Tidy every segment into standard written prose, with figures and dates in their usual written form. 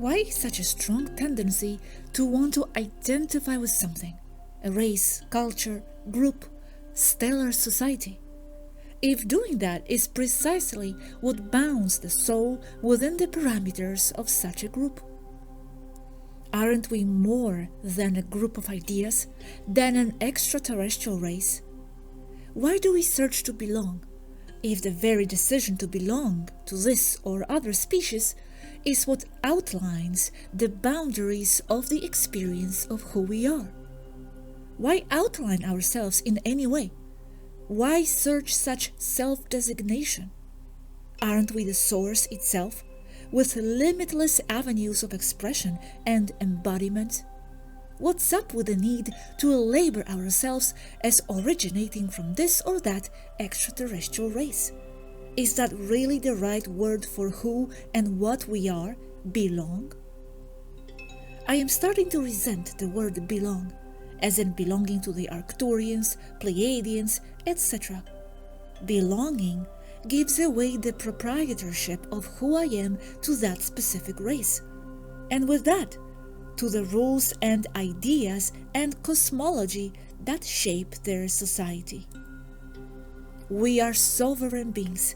Why such a strong tendency to want to identify with something? A race, culture, group, stellar society? If doing that is precisely what bounds the soul within the parameters of such a group. Aren't we more than a group of ideas, than an extraterrestrial race? Why do we search to belong, if the very decision to belong to this or other species is what outlines the boundaries of the experience of who we are? Why outline ourselves in any way? Why search such self-designation? Aren't we the source itself, with limitless avenues of expression and embodiment? What's up with the need to label ourselves as originating from this or that extraterrestrial race? Is that really the right word for who and what we are, belong? I am starting to resent the word belong, as in belonging to the Arcturians, Pleiadians, etc. Belonging gives away the proprietorship of who I am to that specific race, and with that, to the rules and ideas and cosmology that shape their society. We are sovereign beings.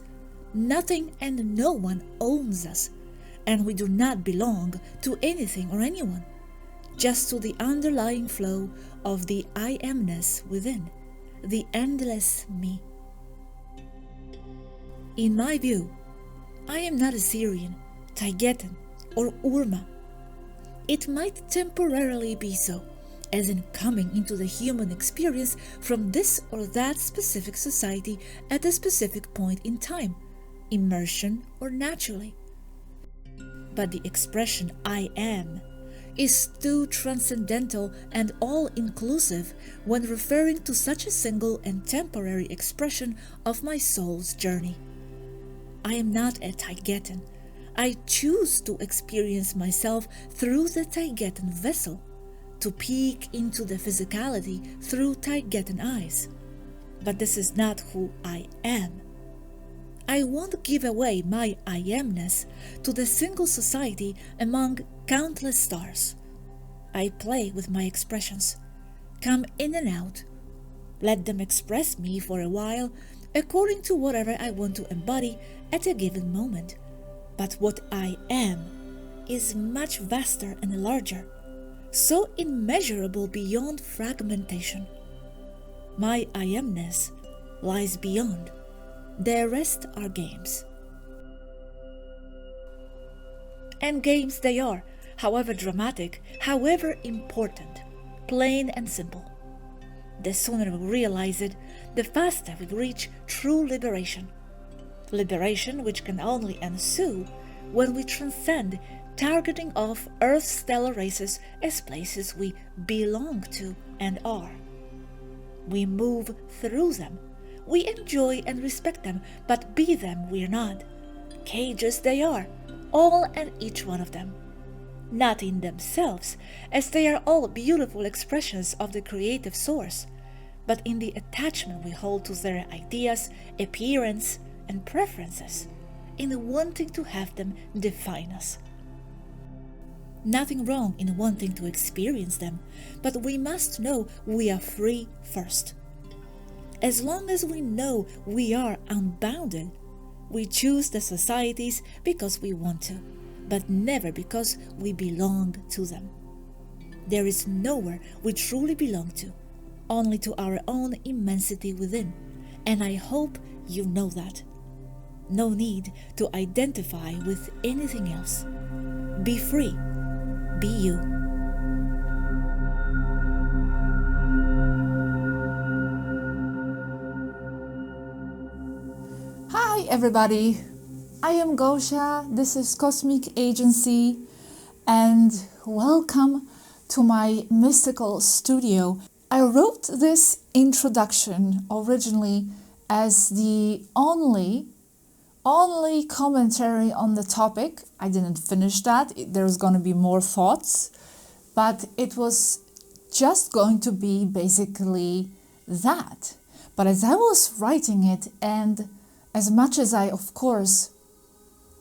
Nothing and no one owns us, and we do not belong to anything or anyone, just to the underlying flow of the I amness within, the endless me. In my view, I am not Assyrian, Taygetan, or Urma. It might temporarily be so, as in coming into the human experience from this or that specific society at a specific point in time, immersion or naturally. But the expression I am is too transcendental and all-inclusive when referring to such a single and temporary expression of my soul's journey. I am not a Taygetan. I choose to experience myself through the Taygetan vessel, to peek into the physicality through Taygetan eyes. But this is not who I am. I won't give away my I amness to the single society among countless stars. I play with my expressions, come in and out, let them express me for a while according to whatever I want to embody at a given moment. But what I am is much vaster and larger, so immeasurable beyond fragmentation. My I amness lies beyond. The rest are games. And games they are, however dramatic, however important, plain and simple. The sooner we realize it, the faster we reach true liberation. Liberation which can only ensue when we transcend targeting off Earth's stellar races as places we belong to and are. We move through them. We enjoy and respect them, but be them we're not. Cages they are, all and each one of them. Not in themselves, as they are all beautiful expressions of the creative source, but in the attachment we hold to their ideas, appearance, and preferences, in wanting to have them define us. Nothing wrong in wanting to experience them, but we must know we are free first. As long as we know we are unbounded, we choose the societies because we want to, but never because we belong to them. There is nowhere we truly belong to, only to our own immensity within, and I hope you know that. No need to identify with anything else. Be free. Be you. Hi everybody, I am Gosha, this is Cosmic Agency, and welcome to my mystical studio. I wrote this introduction originally as the only commentary on the topic. I didn't finish that, there's going to be more thoughts, but it was just going to be basically that. But as I was writing it, and as much as I, of course,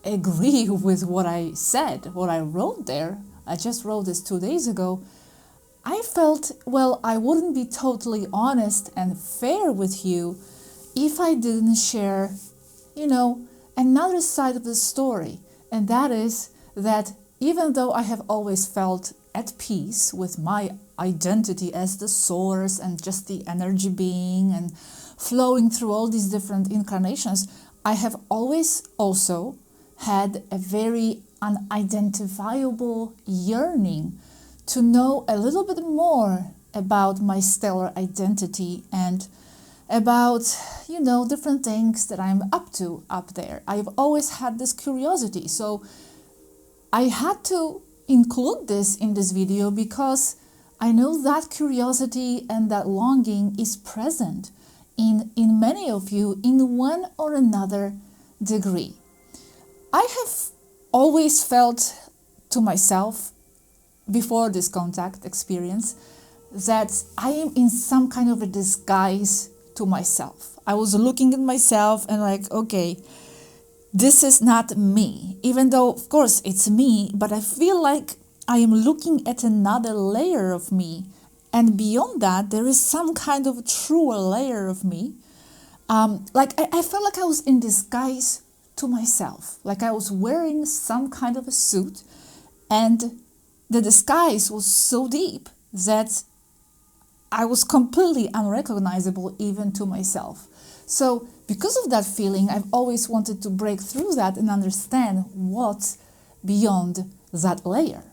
agree with what I said, what I wrote there. I just wrote this 2 days ago. I felt, well, I wouldn't be totally honest and fair with you if I didn't share, another side of the story. And that is that even though I have always felt at peace with my identity as the source and just the energy being and flowing through all these different incarnations, I have always also had a very unidentifiable yearning to know a little bit more about my stellar identity and about, different things that I'm up to up there. I've always had this curiosity. So I had to include this in this video because I know that curiosity and that longing is present in many of you in one or another degree. I have always felt to myself before this contact experience that I am in some kind of a disguise to myself. I was looking at myself and like, okay, this is not me. Even though, of course, it's me, but I feel like I am looking at another layer of me. And beyond that, there is some kind of truer layer of me. I felt like I was in disguise to myself. Like I was wearing some kind of a suit, and the disguise was so deep that I was completely unrecognizable even to myself. So because of that feeling, I've always wanted to break through that and understand what's beyond that layer.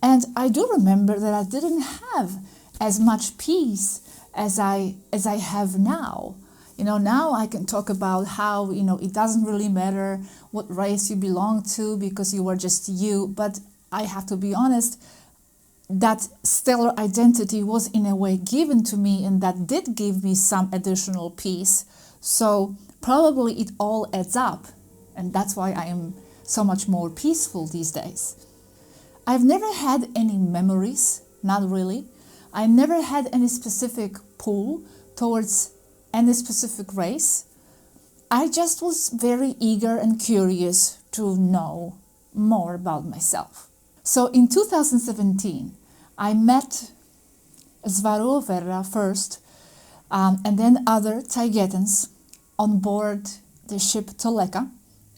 And I do remember that I didn't have as much peace as I have now. Now I can talk about how, it doesn't really matter what race you belong to because you are just you. But I have to be honest, that stellar identity was in a way given to me, and that did give me some additional peace. So probably it all adds up, and that's why I am so much more peaceful these days. I've never had any memories, not really. I never had any specific pull towards any specific race. I just was very eager and curious to know more about myself. So in 2017, I met Swaruu of Erra first, and then other Taygetans on board the ship Toleka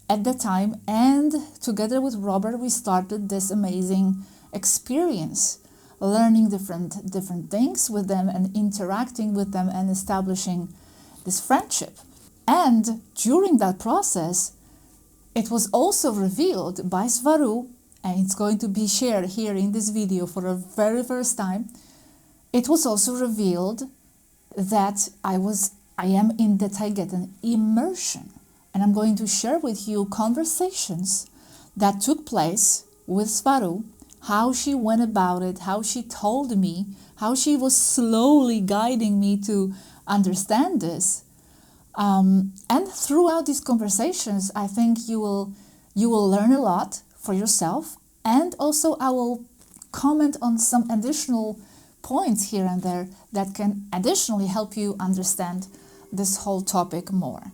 at the time, and together with Robert we started this amazing experience, learning different things with them and interacting with them and establishing this friendship. And during that process, it was also revealed by Swaruu, and it's going to be shared here in this video for the very first time. It was also revealed that I am in the Taygetan Immersion, and I'm going to share with you conversations that took place with Swaruu, how she went about it, how she told me, how she was slowly guiding me to understand this. And throughout these conversations, I think you will learn a lot for yourself, and also I will comment on some additional points here and there that can additionally help you understand this whole topic more.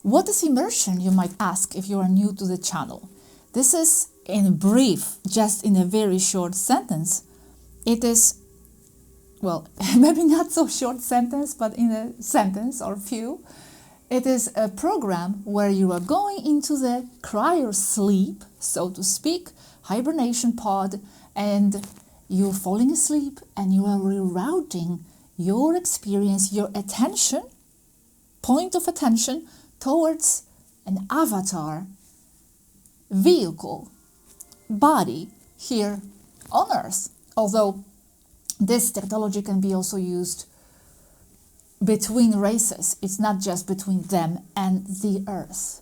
What is immersion, you might ask if you are new to the channel? This is, in brief, just in a very short sentence, it is, well, maybe not so short sentence, but in a sentence or few, it is a program where you are going into the cryosleep, so to speak, hibernation pod, and you're falling asleep and you are rerouting your experience, your attention, point of attention, towards an avatar, vehicle, body here on Earth. Although this technology can be also used between races. It's not just between them and the Earth.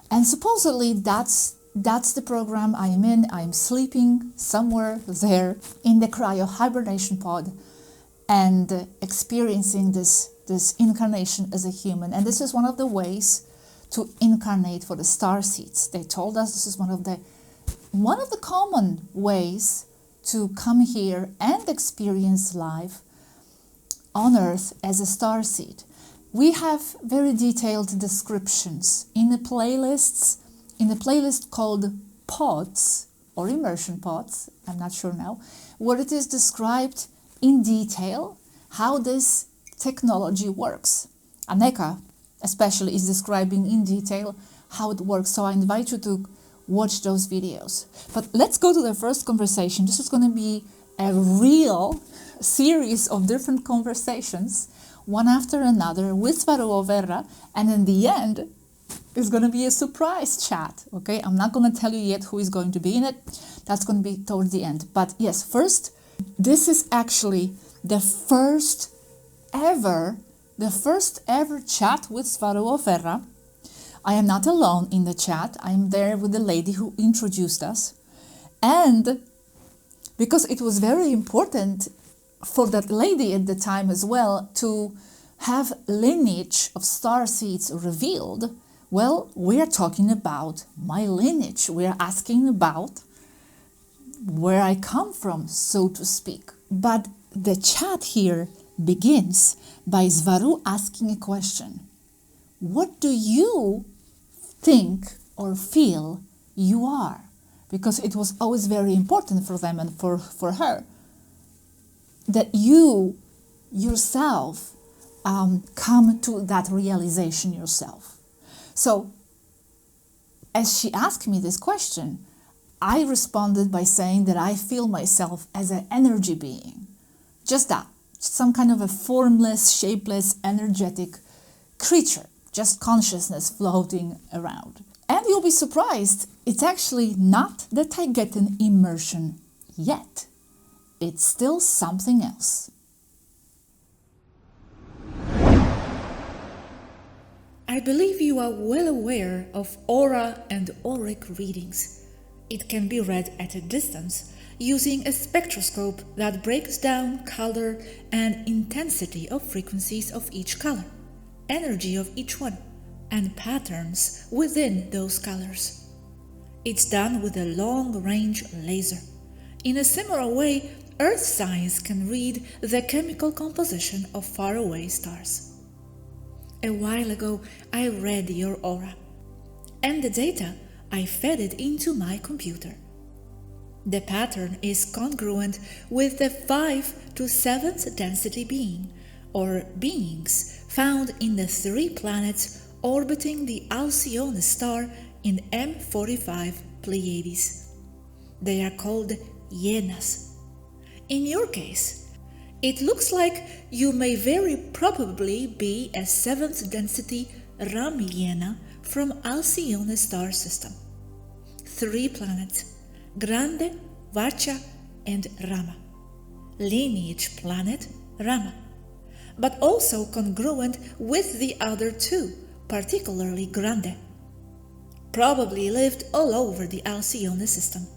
And supposedly that's the program I am in. I'm sleeping somewhere there in the cryo hibernation pod and experiencing this incarnation as a human. And this is one of the ways to incarnate for the starseeds. They told us this is one of the common ways to come here and experience life on Earth as a starseed. We have very detailed descriptions in the playlists in a playlist called Pods or Immersion Pods, I'm not sure now, where it is described in detail how this technology works. Aneka especially is describing in detail how it works, so I invite you to watch those videos. But let's go to the first conversation. This is going to be a real series of different conversations, one after another, with Swaruu of Erra, and in the end, it's going to be a surprise chat, okay? I'm not going to tell you yet who is going to be in it. That's going to be towards the end. But yes, first, this is actually the first ever chat with Swaruu of Erra. I am not alone in the chat. I am there with the lady who introduced us. And because it was very important for that lady at the time as well to have lineage of starseeds revealed, well, we are talking about my lineage. We are asking about where I come from, so to speak. But the chat here begins by Swaruu asking a question. What do you think or feel you are? Because it was always very important for them and for her that you yourself come to that realization yourself. So, as she asked me this question, I responded by saying that I feel myself as an energy being. Just that, some kind of a formless, shapeless, energetic creature, just consciousness floating around. And you'll be surprised, it's actually not the Taygetan immersion yet. It's still something else. I believe you are well aware of aura and auric readings. It can be read at a distance using a spectroscope that breaks down color and intensity of frequencies of each color, energy of each one, and patterns within those colors. It's done with a long-range laser. In a similar way, Earth science can read the chemical composition of faraway stars. A while ago, I read your aura, and the data, I fed it into my computer. The pattern is congruent with the 5th to 7th density being, or beings, found in the 3 planets orbiting the Alcyone star in M45 Pleiades. They are called hyenas. In your case, it looks like you may very probably be a 7th density Ram hyena from Alcyone star system. 3 planets, Grande, Varcha, and Rama. Lineage planet Rama, but also congruent with the other 2, particularly Grande. Probably lived all over the Alcyone system.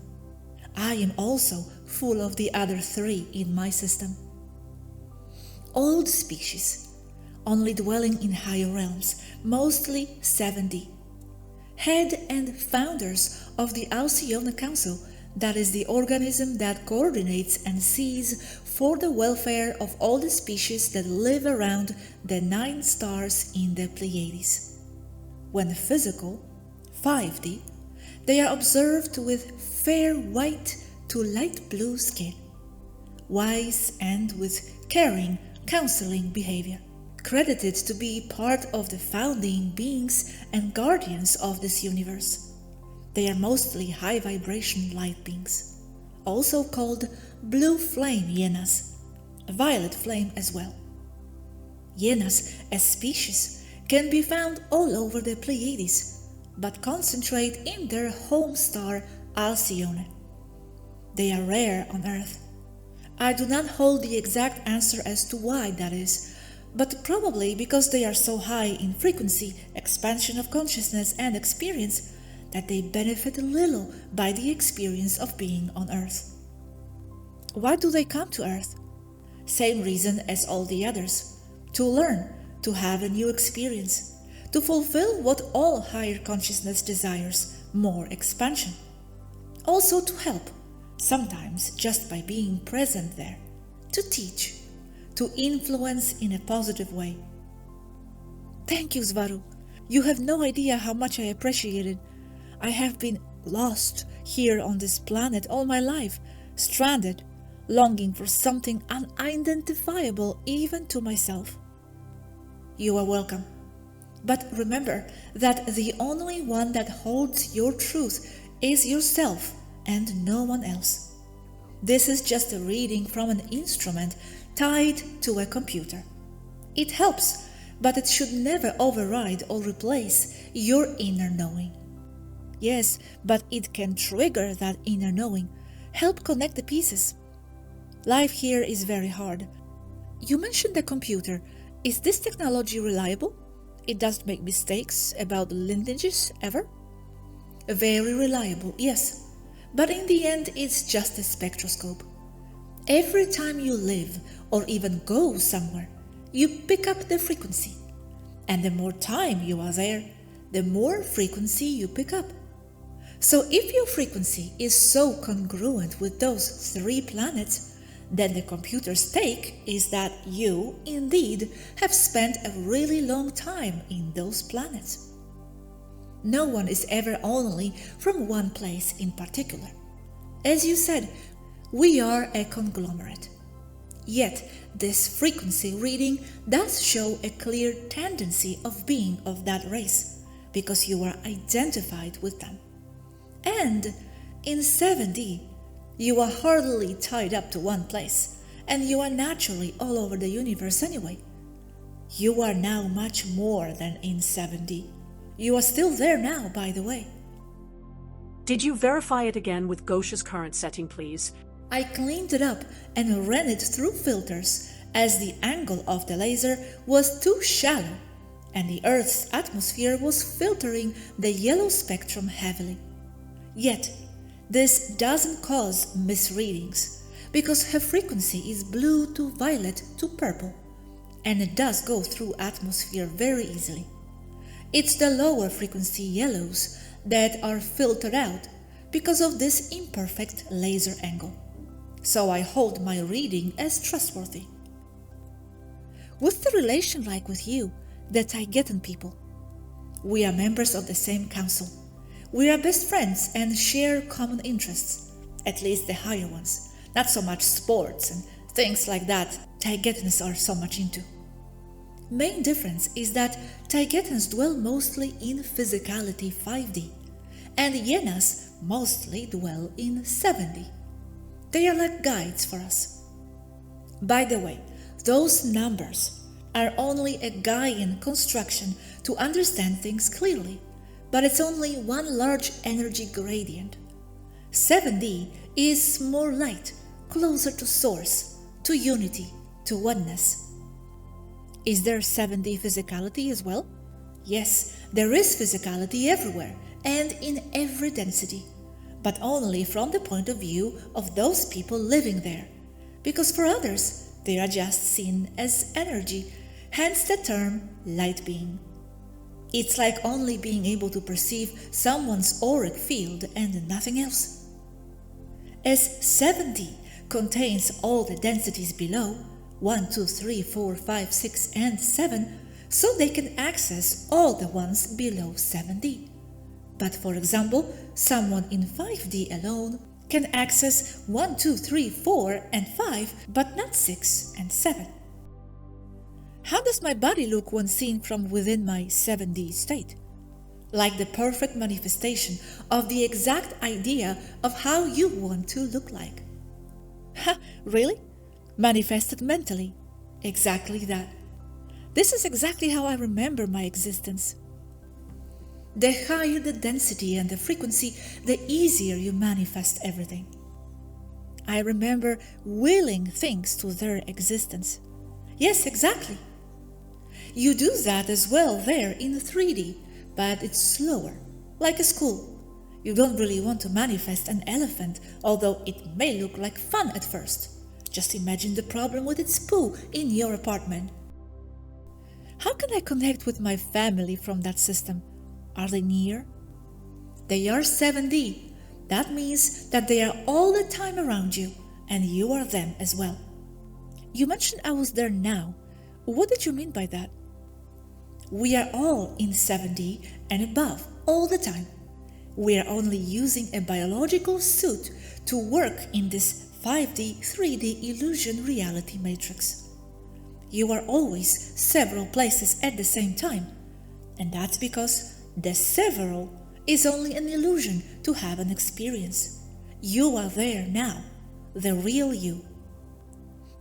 I am also full of the other 3 in my system. Old species, only dwelling in higher realms, mostly 7D. Head and founders of the Alcyone Council, that is the organism that coordinates and sees for the welfare of all the species that live around the 9 stars in the Pleiades. When physical, 5D, they are observed with fair white to light blue skin, wise and with caring, counseling behavior, credited to be part of the founding beings and guardians of this universe. They are mostly high vibration light beings, also called blue flame hyenas, violet flame as well. Hyenas as species can be found all over the Pleiades, but concentrate in their home star Alcyone. They are rare on Earth. I do not hold the exact answer as to why that is, but probably because they are so high in frequency, expansion of consciousness and experience that they benefit little by the experience of being on Earth. Why do they come to Earth? Same reason as all the others: to learn, to have a new experience, to fulfill what all higher consciousness desires, more expansion. Also to help, sometimes just by being present there, to teach, to influence in a positive way. Thank you, Swaruu. You have no idea how much I appreciate it. I have been lost here on this planet all my life, stranded, longing for something unidentifiable even to myself. You are welcome. But remember that the only one that holds your truth is yourself and no one else. This is just a reading from an instrument tied to a computer. It helps, but it should never override or replace your inner knowing. Yes, but it can trigger that inner knowing, help connect the pieces. Life here is very hard. You mentioned the computer. Is this technology reliable? It doesn't make mistakes about the lineages ever? Very reliable, yes. But in the end, it's just a spectroscope. Every time you live or even go somewhere, you pick up the frequency. And the more time you are there, the more frequency you pick up. So if your frequency is so congruent with those 3 planets, then the computer's take is that you, indeed, have spent a really long time in those planets. No one is ever only from one place in particular. As you said, we are a conglomerate. Yet, this frequency reading does show a clear tendency of being of that race, because you are identified with them. And in 7D, you are hardly tied up to one place, and you are naturally all over the universe anyway. You are now much more than in 7D. You are still there now, by the way. Did you verify it again with Gosha's current setting, please? I cleaned it up and ran it through filters, as the angle of the laser was too shallow, and the Earth's atmosphere was filtering the yellow spectrum heavily. Yet, this doesn't cause misreadings, because her frequency is blue to violet to purple, and it does go through atmosphere very easily. It's the lower frequency yellows that are filtered out because of this imperfect laser angle. So I hold my reading as trustworthy. What's the relation like with you, the Taygetan people? We are members of the same council. We are best friends and share common interests, at least the higher ones, not so much sports and things like that Taygetans are so much into. Main difference is that Taygetans dwell mostly in physicality 5D, and Yenas mostly dwell in 7D. They are like guides for us. By the way, those numbers are only a Gaian construction to understand things clearly, but it's only one large energy gradient. 7D is more light, closer to source, to unity, to oneness. Is there 7D physicality as well? Yes, there is physicality everywhere and in every density, but only from the point of view of those people living there, because for others, they are just seen as energy, hence the term light being. It's like only being able to perceive someone's auric field and nothing else. As 7D contains all the densities below, 1, 2, 3, 4, 5, 6, and 7, so they can access all the ones below 7D. But for example, someone in 5D alone can access 1, 2, 3, 4, and 5, but not 6 and 7. How does my body look when seen from within my 7D state? Like the perfect manifestation of the exact idea of how you want to look like. Ha, really? Manifested mentally. Exactly that. This is exactly how I remember my existence. The higher the density and the frequency, the easier you manifest everything. I remember willing things to their existence. Yes, exactly. You do that as well there in 3D, but it's slower, like a school. You don't really want to manifest an elephant, although it may look like fun at first. Just imagine the problem with its poo in your apartment. How can I connect with my family from that system? Are they near? They are 7D. That means that they are all the time around you, and you are them as well. You mentioned I was there now. What did you mean by that? We are all in 7D and above all the time. We are only using a biological suit to work in this 5D, 3D illusion reality matrix. You are always several places at the same time, and that's because the several is only an illusion to have an experience. You are there now, the real you.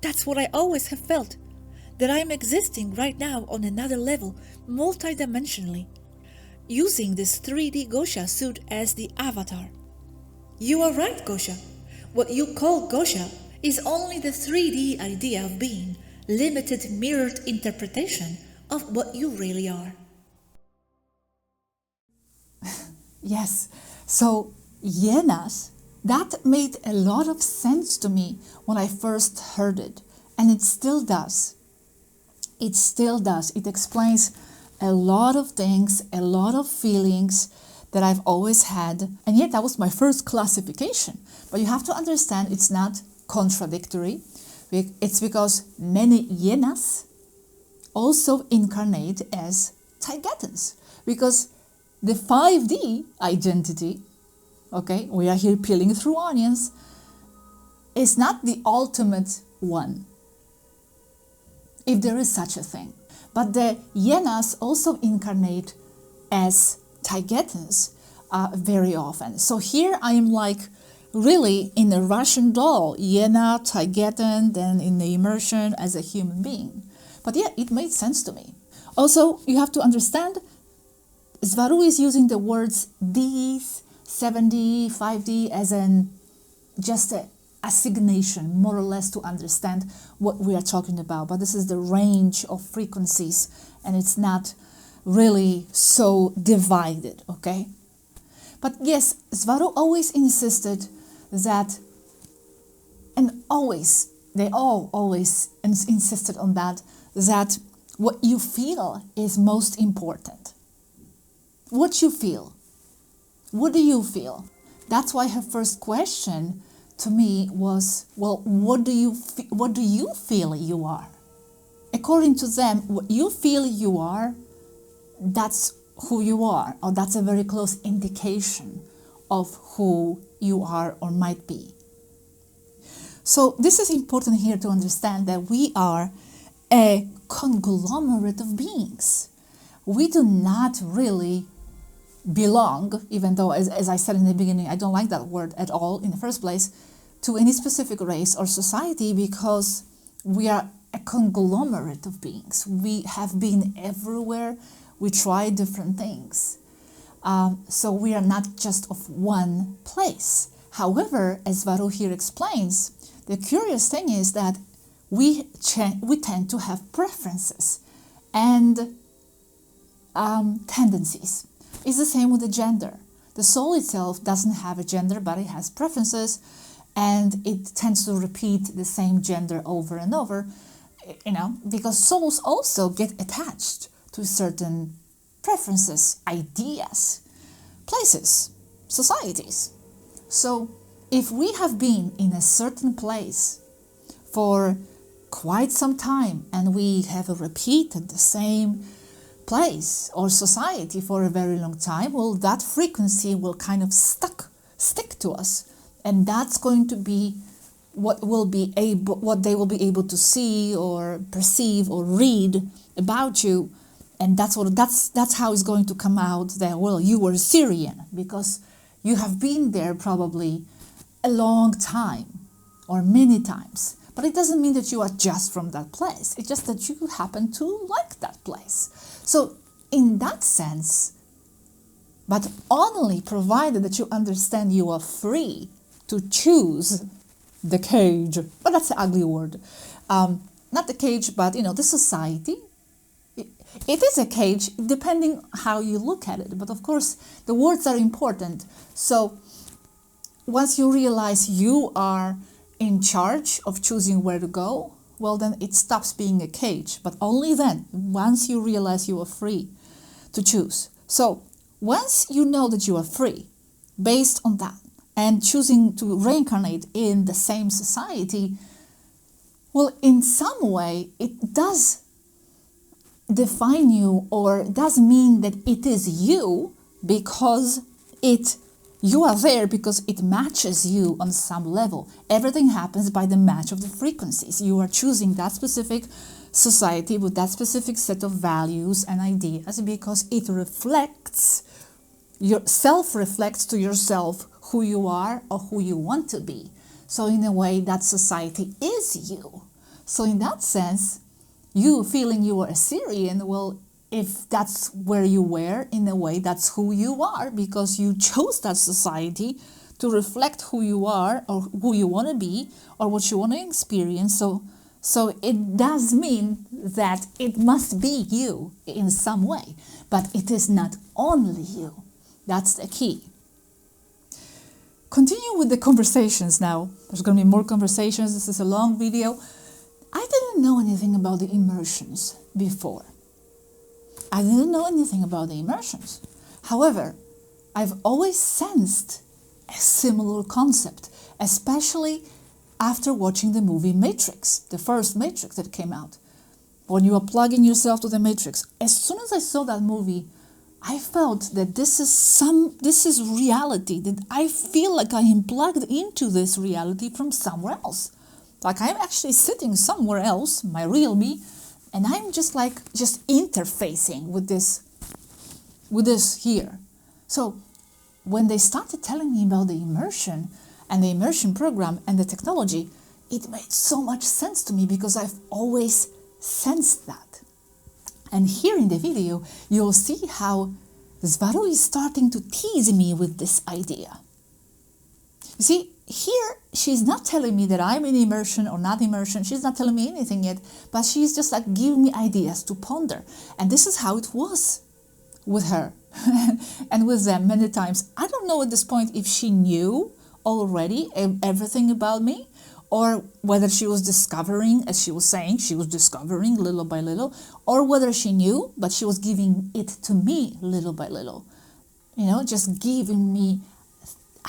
That's what I always have felt, that I am existing right now on another level, multidimensionally, using this 3D Gosha suit as the avatar. You are right, Gosha. What you call Gosha is only the 3D idea of being, limited mirrored interpretation of what you really are. Yes, so Yenas, that made a lot of sense to me when I first heard it, and it still does. It still does. It explains a lot of things, a lot of feelings that I've always had, and yet that was my first classification. But you have to understand it's not contradictory. It's because many Yenas also incarnate as Taygetans, because the 5D identity, okay, we are here peeling through onions, is not the ultimate one, if there is such a thing. But the Yenas also incarnate as Taygetans very often. So here I am like really in a Russian doll, Yena, Taygetan, then in the Immersion as a human being. But yeah, it made sense to me. Also, you have to understand, Swaruu is using the words Ds, 7D, 5D as just a assignation, more or less, to understand what we are talking about. But this is the range of frequencies, and it's not really so divided, okay? But yes, Swaruu always insisted that, and always, they all always insisted on that what you feel is most important. What you feel. What do you feel? That's why her first question to me was, well, what do you feel you are? According to them, what you feel you are, that's who you are, or that's a very close indication of who you are or might be. So this is important here to understand that we are a conglomerate of beings. We do not really belong, even though, as I said in the beginning, I don't like that word at all in the first place, to any specific race or society, because we are a conglomerate of beings. We have been everywhere. We try different things. So we are not just of one place. However, as Swaruu here explains, the curious thing is that we tend to have preferences and tendencies. It's the same with the gender. The soul itself doesn't have a gender, but it has preferences, and it tends to repeat the same gender over and over, because souls also get attached to certain preferences, ideas, places, societies. So if we have been in a certain place for quite some time and we have repeated the same place or society for a very long time, well, that frequency will kind of stick to us, and that's going to be what they will be able to see or perceive or read about you, and that's how it's going to come out that, well, you were Syrian because you have been there probably a long time or many times. But it doesn't mean that you are just from that place. It's just that you happen to like that place. So in that sense, but only provided that you understand you are free to choose the cage. But that's an ugly word. Not the cage, but the society. It is a cage depending how you look at it. But of course, the words are important. So once you realize you are in charge of choosing where to go, well, then it stops being a cage. But only then, once you realize you are free to choose. So once you know that you are free, based on that, and choosing to reincarnate in the same society, well, in some way, it does define you, or does mean that it is you, because you are there because it matches you on some level. Everything happens by the match of the frequencies. You are choosing that specific society with that specific set of values and ideas because it reflects, your self reflects to yourself who you are or who you want to be. So in a way, that society is you. So in that sense, you feeling you are a Syrian, well, if that's where you were, in a way, that's who you are because you chose that society to reflect who you are or who you want to be or what you want to experience. So it does mean that it must be you in some way, but it is not only you. That's the key. Continue with the conversations now. There's going to be more conversations. This is a long video. I didn't know anything about the immersions before. I didn't know anything about the immersions. However, I've always sensed a similar concept, especially after watching the movie Matrix, the first Matrix that came out. When you are plugging yourself to the Matrix, as soon as I saw that movie, I felt that this is reality, that I feel like I am plugged into this reality from somewhere else. Like I'm actually sitting somewhere else, my real me, and I'm just interfacing with this here. So when they started telling me about the immersion and the immersion program and the technology, it made so much sense to me because I've always sensed that. And here in the video, you'll see how Swaruu is starting to tease me with this idea. You see, here she's not telling me that I'm in immersion or not immersion. She's not telling me anything yet, but she's just like giving me ideas to ponder. And this is how it was with her and with them many times. I don't know at this point if she knew already everything about me or whether she was discovering, as she was saying, she was discovering little by little, or whether she knew, but she was giving it to me little by little. You know, just giving me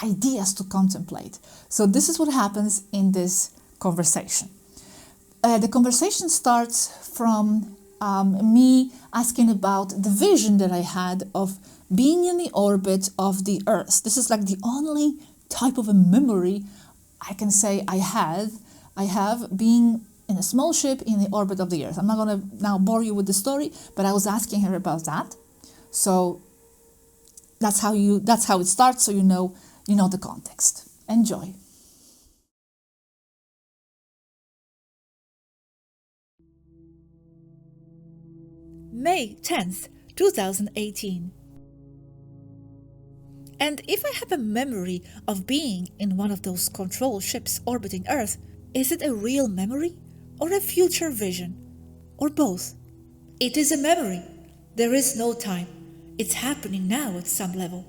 ideas to contemplate. So this is what happens in this conversation. The conversation starts from me asking about the vision that I had of being in the orbit of the Earth. This is like the only type of a memory I can say I have being in a small ship in the orbit of the Earth. I'm not going to now bore you with the story, but I was asking her about that. So that's how it starts, so you know the context. Enjoy. May 10th, 2018. And if I have a memory of being in one of those control ships orbiting Earth, is it a real memory or a future vision? Or both? It is a memory. There is no time. It's happening now at some level.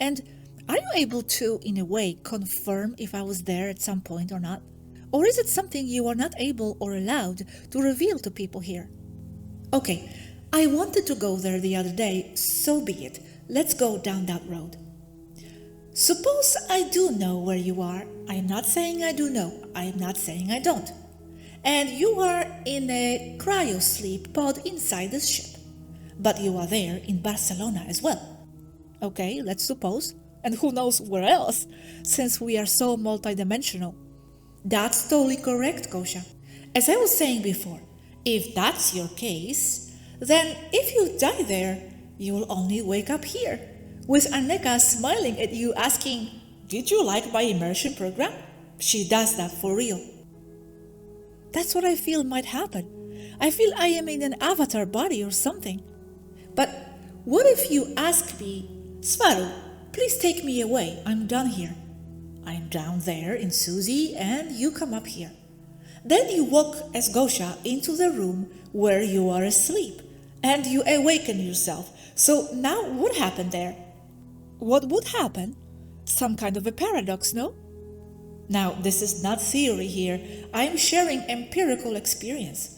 And are you able to, in a way, confirm if I was there at some point or not? Or is it something you are not able or allowed to reveal to people here? Okay, I wanted to go there the other day, so be it. Let's go down that road. Suppose I do know where you are. I am not saying I do know. I am not saying I don't. And you are in a cryosleep pod inside this ship. But you are there in Barcelona as well. Okay, let's suppose. And who knows where else, since we are so multidimensional. That's totally correct, Kosha. As I was saying before, if that's your case, then if you die there, you will only wake up here, with Anneka smiling at you asking, "Did you like my immersion program?" She does that for real. That's what I feel might happen. I feel I am in an avatar body or something. But what if you ask me, "Swaruu, please take me away, I'm done here. I'm down there in Susie and you come up here." Then you walk as Gosha into the room where you are asleep and you awaken yourself. So now what happened there? What would happen? Some kind of a paradox, no? Now, this is not theory here. I am sharing empirical experience.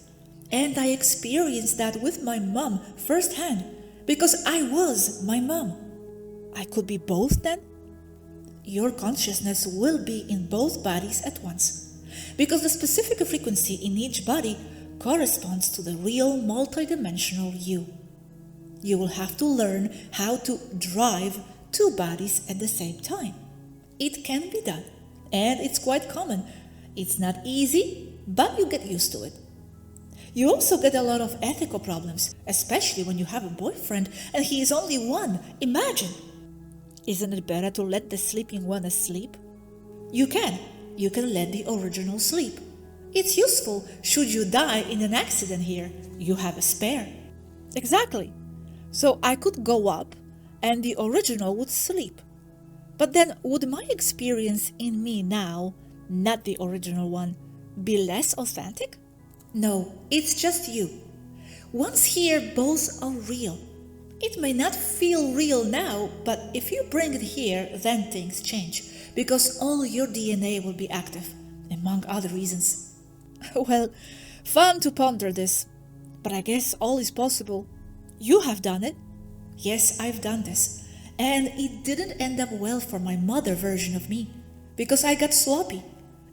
And I experienced that with my mom firsthand because I was my mom. I could be both then? Your consciousness will be in both bodies at once because the specific frequency in each body corresponds to the real multidimensional you. You will have to learn how to drive two bodies at the same time. It can be done, and it's quite common. It's not easy, but you get used to it. You also get a lot of ethical problems, especially when you have a boyfriend and he is only one. Imagine! Isn't it better to let the sleeping one asleep? You can let the original sleep. It's useful should you die in an accident here. You have a spare. Exactly. So I could go up and the original would sleep. But then would my experience in me now, not the original one, be less authentic? No, it's just you. Once here, both are real. It may not feel real now, but if you bring it here, then things change, because all your DNA will be active, among other reasons. Well, fun to ponder this, but I guess all is possible. You have done it. Yes, I've done this. And it didn't end up well for my mother version of me, because I got sloppy.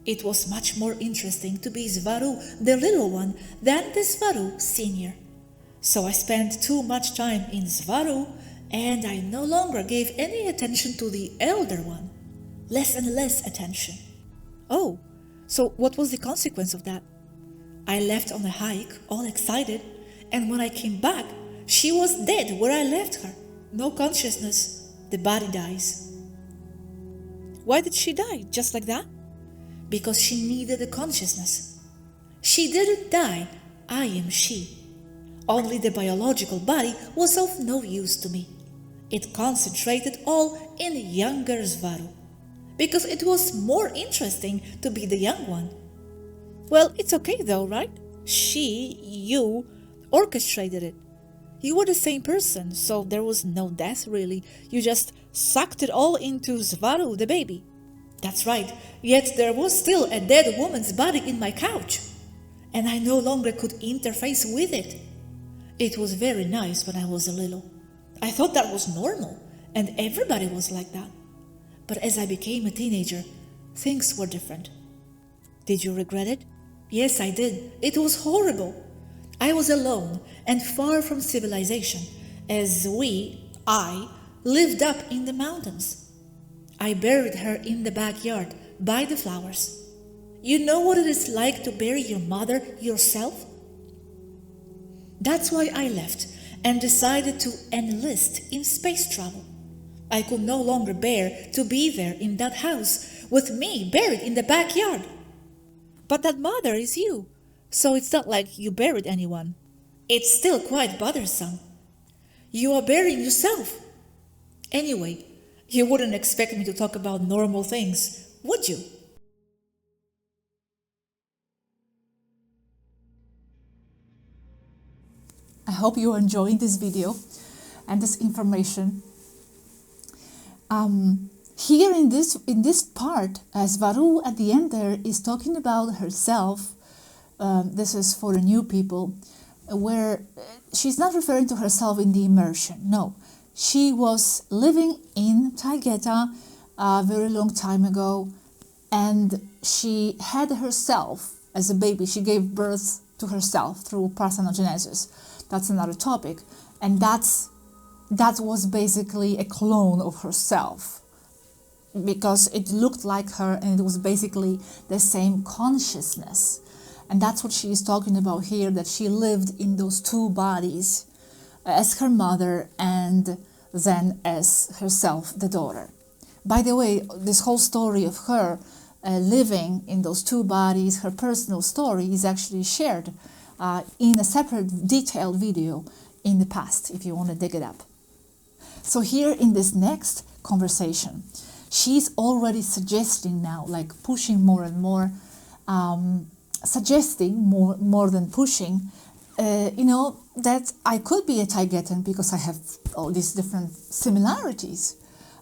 It was much more interesting to be Swaruu, the little one, than the Swaruu senior. So I spent too much time in Swaruu, and I no longer gave any attention to the elder one. Less and less attention. Oh, so what was the consequence of that? I left on a hike, all excited, and when I came back, she was dead where I left her. No consciousness. The body dies. Why did she die? Just like that? Because she needed a consciousness. She didn't die, I am she. Only the biological body was of no use to me. It concentrated all in younger Swaruu, because it was more interesting to be the young one. Well, it's okay though, right? You orchestrated it. You were the same person, so there was no death really. You just sucked it all into Swaruu, the baby. That's right, yet there was still a dead woman's body in my couch, and I no longer could interface with it. It was very nice when I was a little. I thought that was normal, and everybody was like that. But as I became a teenager, things were different. Did you regret it? Yes, I did. It was horrible. I was alone and far from civilization, as I, lived up in the mountains. I buried her in the backyard, by the flowers. You know what it is like to bury your mother yourself? That's why I left and decided to enlist in space travel. I could no longer bear to be there in that house with me buried in the backyard. But that mother is you, so it's not like you buried anyone. It's still quite bothersome. You are burying yourself. Anyway, you wouldn't expect me to talk about normal things, would you? I hope you're enjoying this video and this information. Here in this part, Swaruu at the end there is talking about herself. This is for the new people, where she's not referring to herself in the immersion. No, she was living in Taygetan a very long time ago, and she had herself as a baby. She gave birth to herself through parthenogenesis. That's another topic, and that was basically a clone of herself, because it looked like her and it was basically the same consciousness. And that's what she is talking about here, that she lived in those two bodies, as her mother and then as herself, the daughter. By the way, this whole story of her living in those two bodies, her personal story, is actually shared in a separate detailed video in the past, if you want to dig it up. So here in this next conversation, she's already suggesting now, like pushing more and more, suggesting more than pushing, that I could be a Taygetan because I have all these different similarities.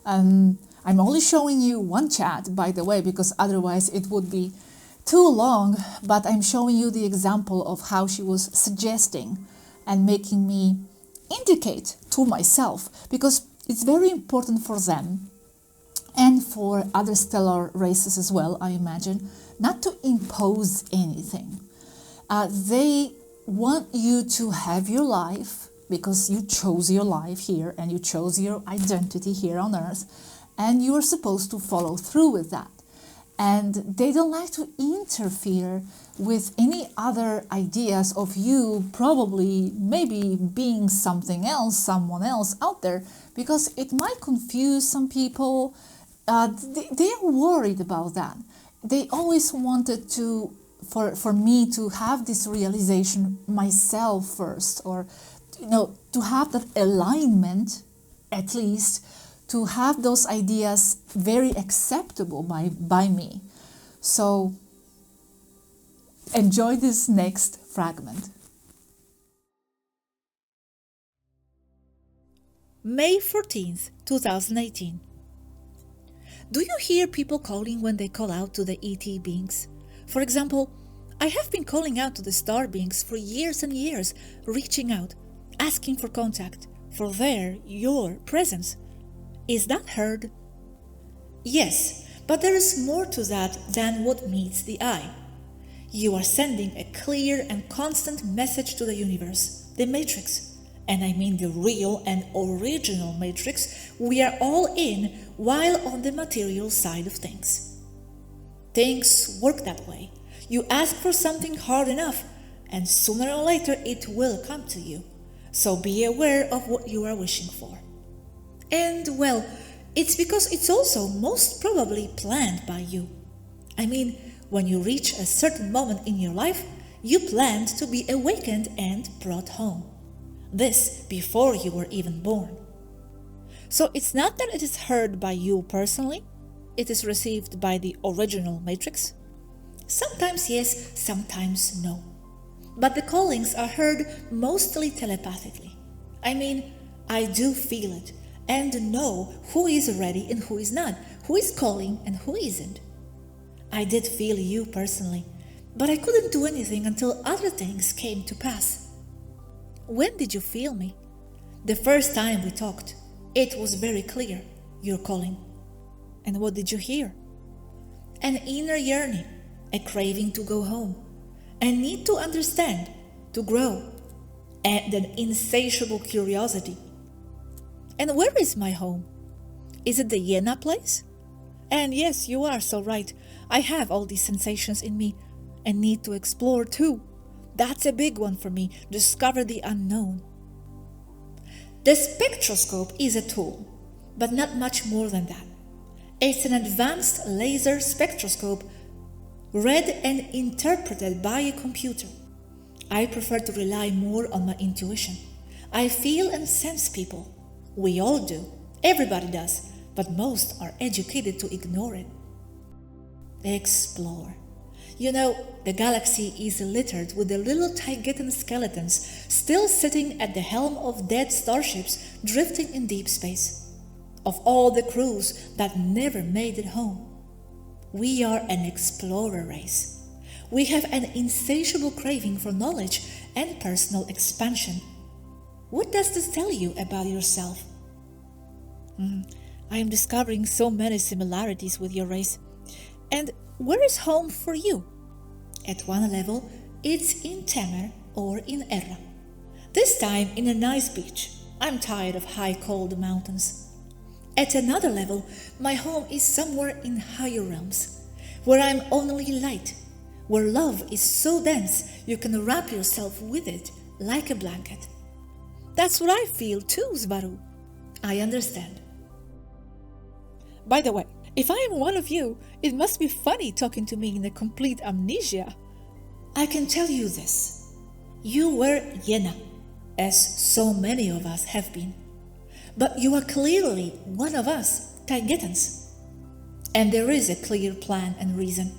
I'm only showing you one chat, by the way, because otherwise it would be too long, but I'm showing you the example of how she was suggesting and making me indicate to myself, because it's very important for them and for other stellar races as well, I imagine, not to impose anything. They want you to have your life because you chose your life here and you chose your identity here on Earth, and you are supposed to follow through with that. And they don't like to interfere with any other ideas of you probably maybe being something else, someone else out there, because it might confuse some people. They're worried about that. They always wanted to, for me to have this realization myself first, or to have that alignment, at least, to have those ideas very acceptable by me. So enjoy this next fragment. May 14th, 2018. Do you hear people calling when they call out to the ET beings? For example, I have been calling out to the star beings for years and years, reaching out, asking for contact, for your presence. Is that heard? Yes, but there is more to that than what meets the eye. You are sending a clear and constant message to the universe, the Matrix. And I mean the real and original Matrix we are all in while on the material side of things. Things work that way. You ask for something hard enough, and sooner or later it will come to you. So be aware of what you are wishing for. And well, it's because it's also most probably planned by you. I mean, when you reach a certain moment in your life, you planned to be awakened and brought home. This before you were even born. So it's not that it is heard by you personally, it is received by the original Matrix. Sometimes yes, sometimes no. But the callings are heard mostly telepathically. I mean, I do feel it and know who is ready and who is not, who is calling and who isn't. I did feel you personally, but I couldn't do anything until other things came to pass. When did you feel me? The first time we talked, it was very clear, your calling. And what did you hear? An inner yearning, a craving to go home, a need to understand, to grow, and an insatiable curiosity. And where is my home? Is it the Yena place? And yes, you are so right. I have all these sensations in me and need to explore too. That's a big one for me, discover the unknown. The spectroscope is a tool, but not much more than that. It's an advanced laser spectroscope read and interpreted by a computer. I prefer to rely more on my intuition. I feel and sense people. We all do. Everybody does, but most are educated to ignore it. Explore. You know, the galaxy is littered with the little Taygetan skeletons still sitting at the helm of dead starships drifting in deep space. Of all the crews that never made it home. We are an explorer race. We have an insatiable craving for knowledge and personal expansion. What does this tell you about yourself? I am discovering so many similarities with your race. And where is home for you? At one level, it's in Temer or in Erra. This time in a nice beach. I'm tired of high cold mountains. At another level, my home is somewhere in higher realms, where I'm only light, where love is so dense you can wrap yourself with it like a blanket. That's what I feel too, Swaruu. I understand. By the way, if I am one of you, it must be funny talking to me in a complete amnesia. I can tell you this. You were Yena, as so many of us have been. But you are clearly one of us, Taygetans. And there is a clear plan and reason.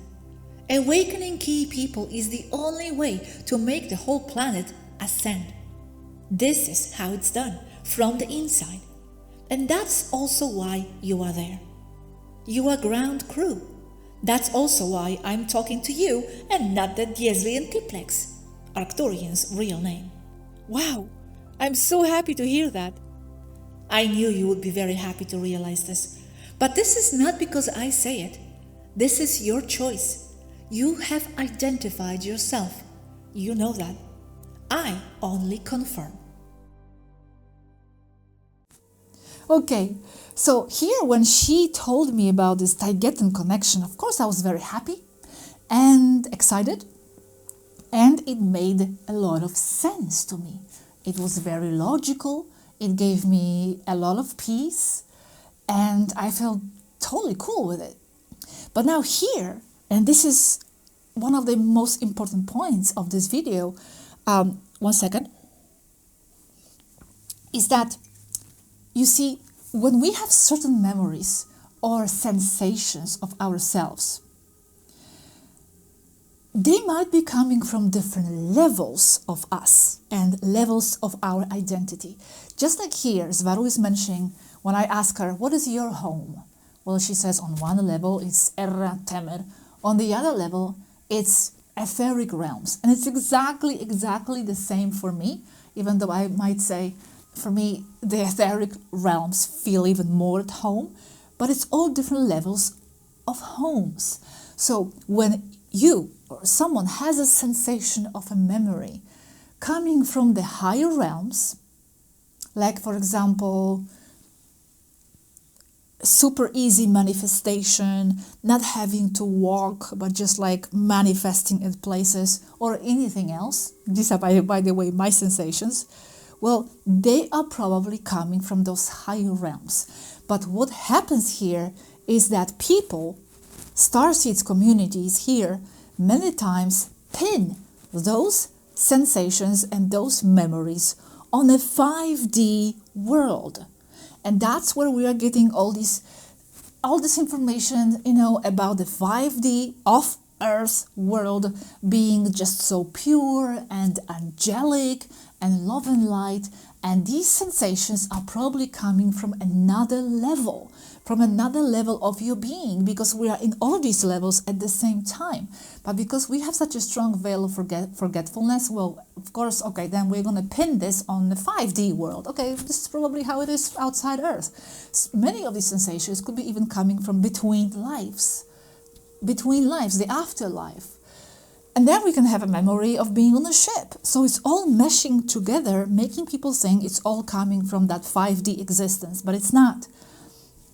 Awakening key people is the only way to make the whole planet ascend. This is how it's done, from the inside. And that's also why you are there. You are ground crew. That's also why I'm talking to you and not the Diezlian Tiplex, Arcturian's real name. Wow, I'm so happy to hear that. I knew you would be very happy to realize this. But this is not because I say it. This is your choice. You have identified yourself. You know that. I only confirm. Okay, so here when she told me about this Taygetan connection, of course I was very happy and excited, and it made a lot of sense to me. It was very logical, it gave me a lot of peace, and I felt totally cool with it. But now here, and this is one of the most important points of this video, one second, is that, you see, when we have certain memories or sensations of ourselves, they might be coming from different levels of us and levels of our identity. Just like here, Swaruu is mentioning, when I ask her, what is your home? Well, she says on one level it's Erra, Temer. On the other level, it's etheric realms. And it's exactly the same for me, even though I might say, for me, the etheric realms feel even more at home, but it's all different levels of homes. So when you or someone has a sensation of a memory coming from the higher realms, like for example, super easy manifestation, not having to walk, but just like manifesting at places or anything else. These are, by the way, my sensations. Well, they are probably coming from those higher realms. But what happens here is that people, starseeds communities here, many times pin those sensations and those memories on a 5D world. And that's where we are getting all this information, about the 5D of Earth world being just so pure and angelic and love and light. And these sensations are probably coming from another level of your being, because we are in all these levels at the same time. But because we have such a strong veil of forgetfulness, well, of course, okay, then we're going to pin this on the 5D world. Okay, this is probably how it is outside Earth. Many of these sensations could be even coming from between lives, the afterlife. And then we can have a memory of being on a ship. So it's all meshing together, making people think it's all coming from that 5D existence, but it's not.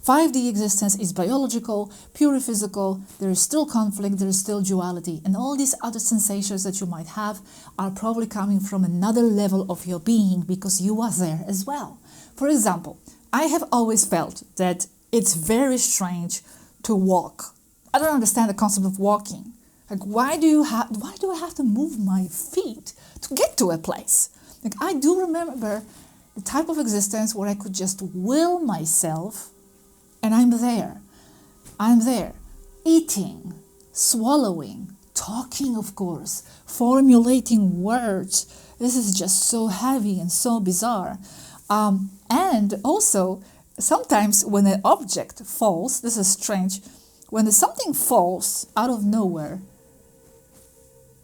5D existence is biological, pure physical, there is still conflict, there is still duality, and all these other sensations that you might have are probably coming from another level of your being, because you are there as well. For example, I have always felt that it's very strange to walk. I don't understand the concept of walking. Like, why do I have to move my feet to get to a place? Like, I do remember the type of existence where I could just will myself, and I'm there, eating, swallowing, talking, of course, formulating words. This is just so heavy and so bizarre. And also, sometimes when an object falls, this is strange, when something falls out of nowhere,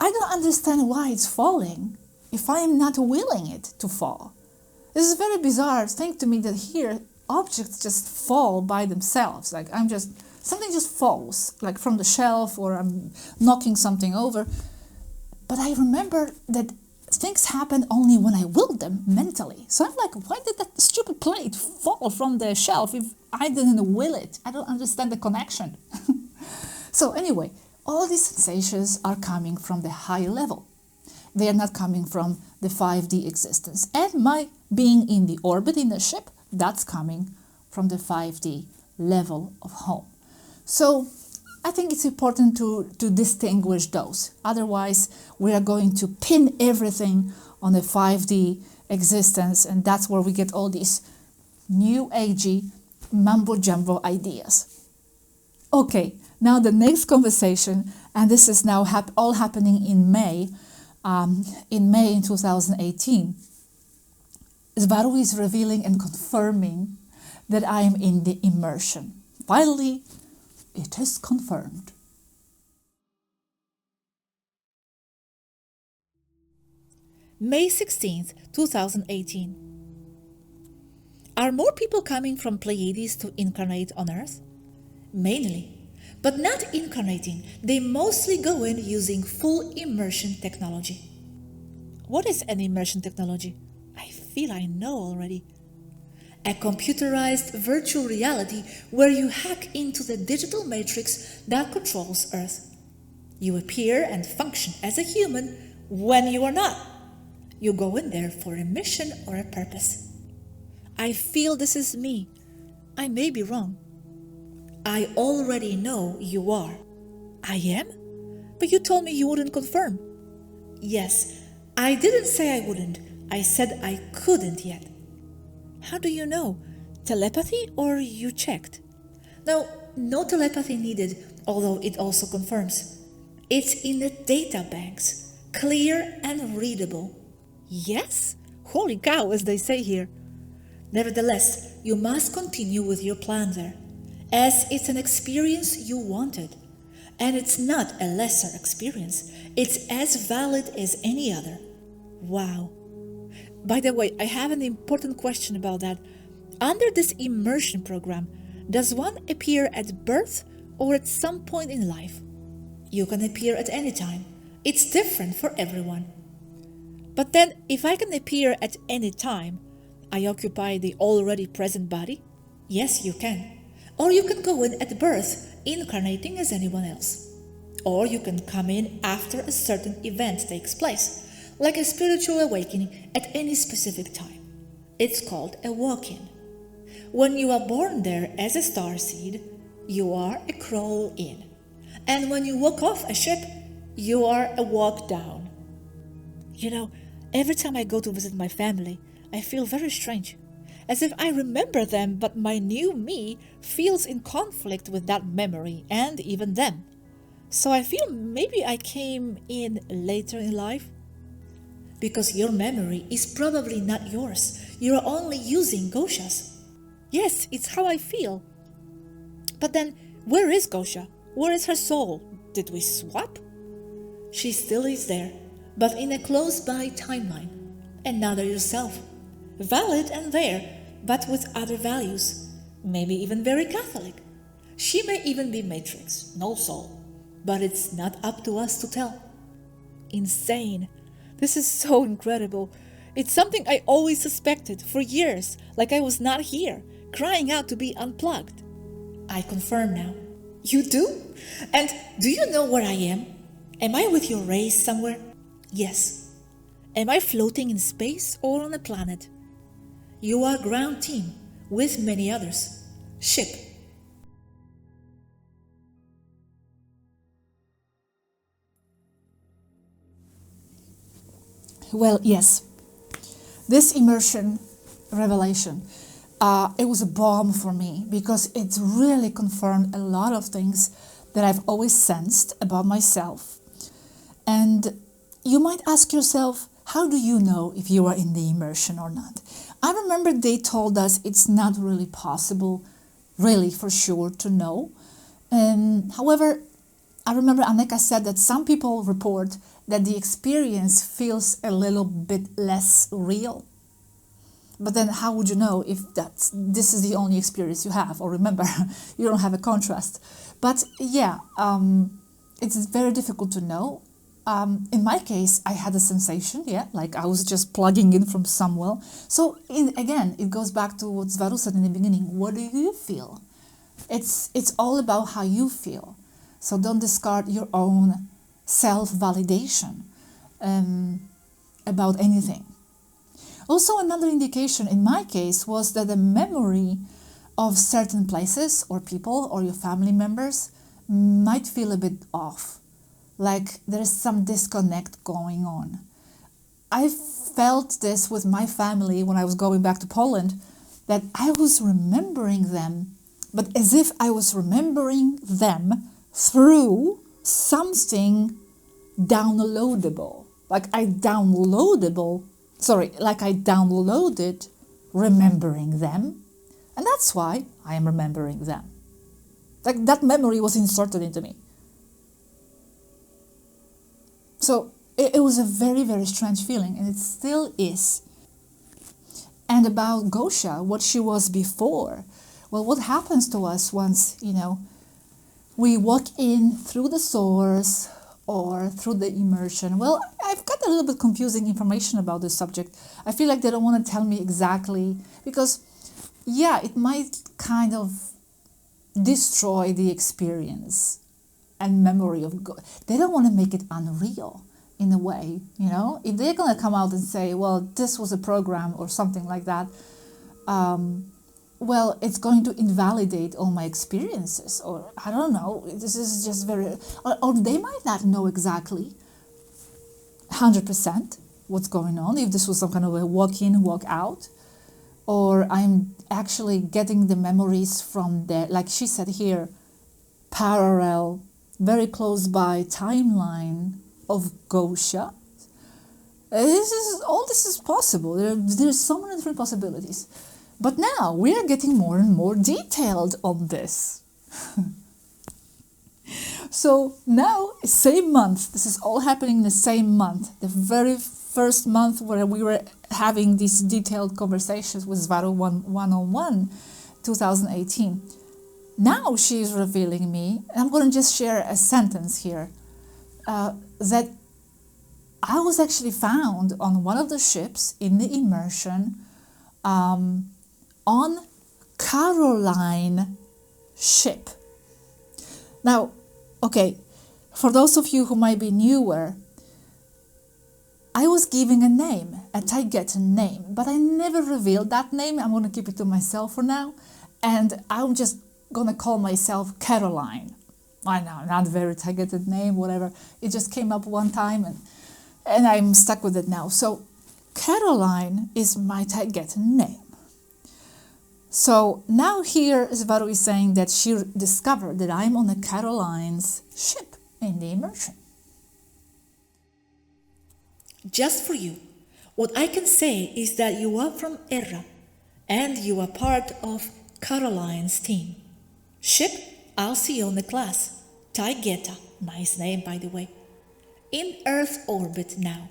I don't understand why it's falling if I am not willing it to fall. This is a very bizarre thing to me, that here objects just fall by themselves. Like, something just falls, like from the shelf, or I'm knocking something over. But I remember that things happen only when I will them mentally. So I'm like, why did that stupid plate fall from the shelf if I didn't will it? I don't understand the connection. So anyway, all these sensations are coming from the higher level. They are not coming from the 5D existence. And my being in the orbit in the ship, that's coming from the 5D level of home. So I think it's important to distinguish those. Otherwise, we are going to pin everything on the 5D existence, and that's where we get all these new agey mumbo-jumbo ideas. Okay, now the next conversation, and this is now all happening in May in 2018. Swaruu is revealing and confirming that I am in the immersion. Finally, it is confirmed. May 16th, 2018. Are more people coming from Pleiades to incarnate on Earth? Mainly, but not incarnating. They mostly go in using full immersion technology. What is an immersion technology? I feel I know already. a computerized virtual reality where you hack into the digital matrix that controls Earth. You appear and function as a human when you are not. You go in there for a mission or a purpose. I feel this is me. I may be wrong. I already know you are. I am? But you told me you wouldn't confirm. Yes, I didn't say I wouldn't. I said I couldn't yet. How do you know? Telepathy or you checked? No, no telepathy needed, although it also confirms. It's in the data banks, clear and readable. Yes? Holy cow, as they say here. Nevertheless, you must continue with your plan there, as it's an experience you wanted. And it's not a lesser experience. It's as valid as any other. Wow. By the way, I have an important question about that. Under this immersion program, does one appear at birth or at some point in life? You can appear at any time. It's different for everyone. But then, if I can appear at any time, I occupy the already present body? Yes, you can. Or you can go in at birth, incarnating as anyone else. Or you can come in after a certain event takes place, like a spiritual awakening at any specific time. It's called a walk-in. When you are born there as a starseed, you are a crawl-in. And when you walk off a ship, you are a walk-down. You know, every time I go to visit my family, I feel very strange. As if I remember them, but my new me feels in conflict with that memory and even them. So I feel maybe I came in later in life. Because your memory is probably not yours. You're only using Gosha's. Yes, it's how I feel. But then, where is Gosha? Where is her soul? Did we swap? She still is there, but in a close-by timeline. Another yourself. Valid and there, but with other values. Maybe even very Catholic. She may even be Matrix, no soul. But it's not up to us to tell. Insane. This is so incredible. It's something I always suspected for years, like I was not here, crying out to be unplugged. I confirm now. You do? And do you know where I am? Am I with your race somewhere? Yes. Am I floating in space or on a planet? You are ground team with many others. Ship. Well, yes. This immersion revelation, it was a bomb for me because it really confirmed a lot of things that I've always sensed about myself. And you might ask yourself, how do you know if you are in the immersion or not? I remember they told us it's not really possible, really for sure, to know. However, I remember Aneka said that some people report that the experience feels a little bit less real. But then how would you know if this is the only experience you have? Or remember, you don't have a contrast. But yeah, it's very difficult to know. In my case, I had a sensation, like I was just plugging in from somewhere. So again, it goes back to what Swaruu said in the beginning. What do you feel? It's all about how you feel. So don't discard your own self-validation about anything. Also, another indication in my case was that the memory of certain places or people or your family members might feel a bit off, like there's some disconnect going on. I felt this with my family when I was going back to Poland, that I was remembering them, but as if I was remembering them through something downloadable. Like I downloaded remembering them, and that's why I am remembering them. Like that memory was inserted into me. So it was a very, very strange feeling, and it still is. And about Gosha, what she was before. Well, what happens to us once, we walk in through the source or through the immersion? Well, I've got a little bit confusing information about this subject. I feel like they don't want to tell me exactly, because yeah, it might kind of destroy the experience and memory of God. They don't want to make it unreal in a way, you know? If they're going to come out and say, well, this was a program or something like that, well, it's going to invalidate all my experiences, or I don't know, this is just very, or they might not know exactly 100% what's going on, if this was some kind of a walk in, walk out, or I'm actually getting the memories from the, like she said here, parallel, very close by timeline of Gosha. All this is possible. There's so many different possibilities. But now we are getting more and more detailed on this. So now, same month, this is all happening in the same month, the very first month where we were having these detailed conversations with Swaruu one-on-one, 2018. Now she is revealing me, and I'm going to just share a sentence here, that I was actually found on one of the ships in the Immersion, on Caroline ship. Now, okay, for those of you who might be newer, I was giving a name, a Taygetan name, but I never revealed that name. I'm going to keep it to myself for now, and I'm just going to call myself Caroline. I know, not a very Taygetan name, whatever. It just came up one time, and I'm stuck with it now. So Caroline is my Taygetan name. So now here Swaruu is saying that she discovered that I'm on a Caroline's ship in the Immersion. Just for you, what I can say is that you are from Erra, and you are part of Caroline's team. Ship Alcyone class, Taygeta, nice name by the way, in Earth orbit now.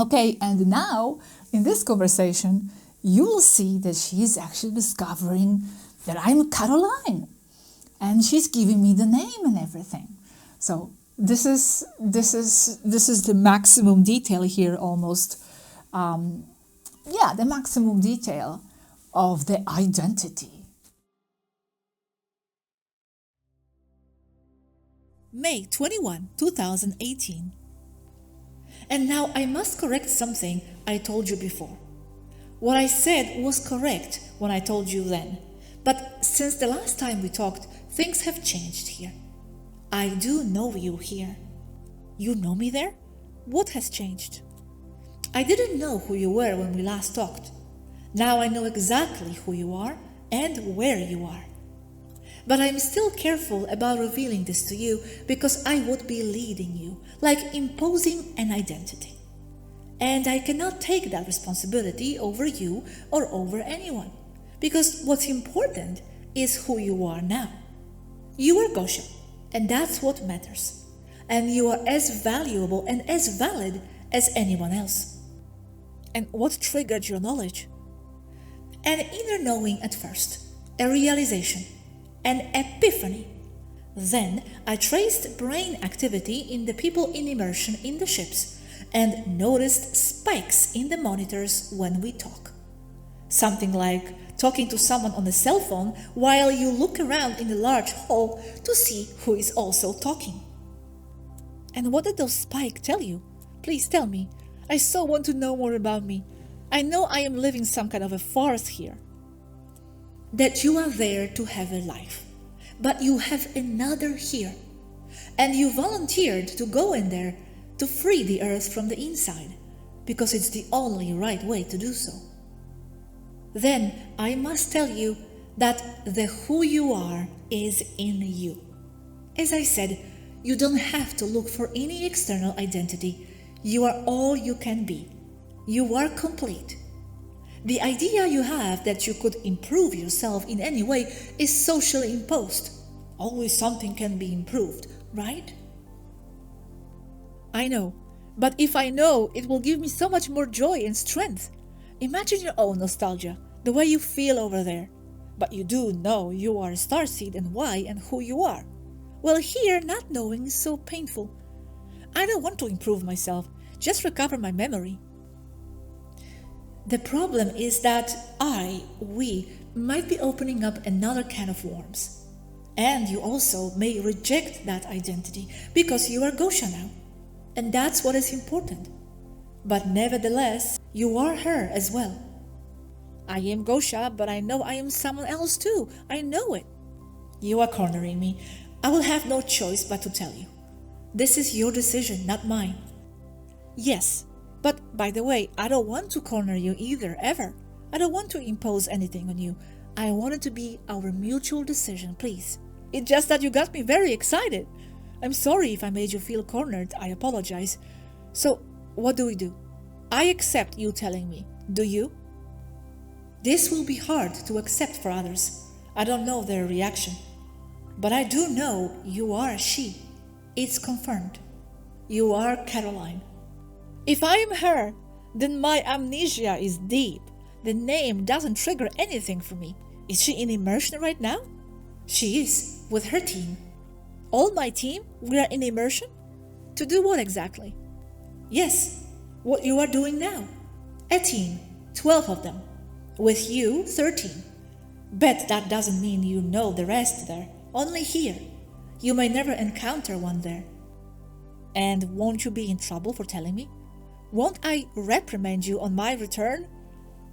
Okay, and now in this conversation, you will see that she is actually discovering that I'm Caroline, and she's giving me the name and everything. So this is the maximum detail here, almost. The maximum detail of the identity. May 21, 2018. And now I must correct something I told you before. What I said was correct when I told you then, but since the last time we talked, things have changed here. I do know you here. You know me there? What has changed? I didn't know who you were when we last talked. Now I know exactly who you are and where you are. But I'm still careful about revealing this to you because I would be leading you, like imposing an identity. And I cannot take that responsibility over you or over anyone, because what's important is who you are now. You are Gosha, and that's what matters. And you are as valuable and as valid as anyone else. And what triggered your knowledge? An inner knowing at first, a realization, an epiphany. Then I traced brain activity in the people in immersion in the ships and noticed spikes in the monitors when we talk. Something like talking to someone on a cell phone while you look around in the large hall to see who is also talking. And what did those spikes tell you? Please tell me. I so want to know more about me. I know I am living some kind of a farce here. That you are there to have a life, but you have another here. And you volunteered to go in there to free the earth from the inside, because it's the only right way to do so. Then I must tell you that the who you are is in you. As I said, you don't have to look for any external identity. You are all you can be. You are complete. The idea you have that you could improve yourself in any way is socially imposed. Always something can be improved, right? I know, but if I know, it will give me so much more joy and strength. Imagine your own nostalgia, the way you feel over there. But you do know you are a starseed and why and who you are. Well, here, not knowing is so painful. I don't want to improve myself, just recover my memory. The problem is that we might be opening up another can of worms. And you also may reject that identity because you are Gosha now. And that's what is important. But nevertheless, you are her as well. I am Gosha, but I know I am someone else too. I know it. You are cornering me. I will have no choice but to tell you. This is your decision, not mine. Yes, but by the way, I don't want to corner you either, ever. I don't want to impose anything on you. I want it to be our mutual decision, please. It's just that you got me very excited. I'm sorry if I made you feel cornered. I apologize. So, what do we do? I accept you telling me. Do you? This will be hard to accept for others. I don't know their reaction. But I do know you are she. It's confirmed. You are Caroline. If I am her, then my amnesia is deep. The name doesn't trigger anything for me. Is she in immersion right now? She is, with her team. All my team, we are in immersion? To do what exactly? Yes, what you are doing now. A team, 12 of them. With you, 13. Bet that doesn't mean you know the rest there, only here. You may never encounter one there. And won't you be in trouble for telling me? Won't I reprimand you on my return?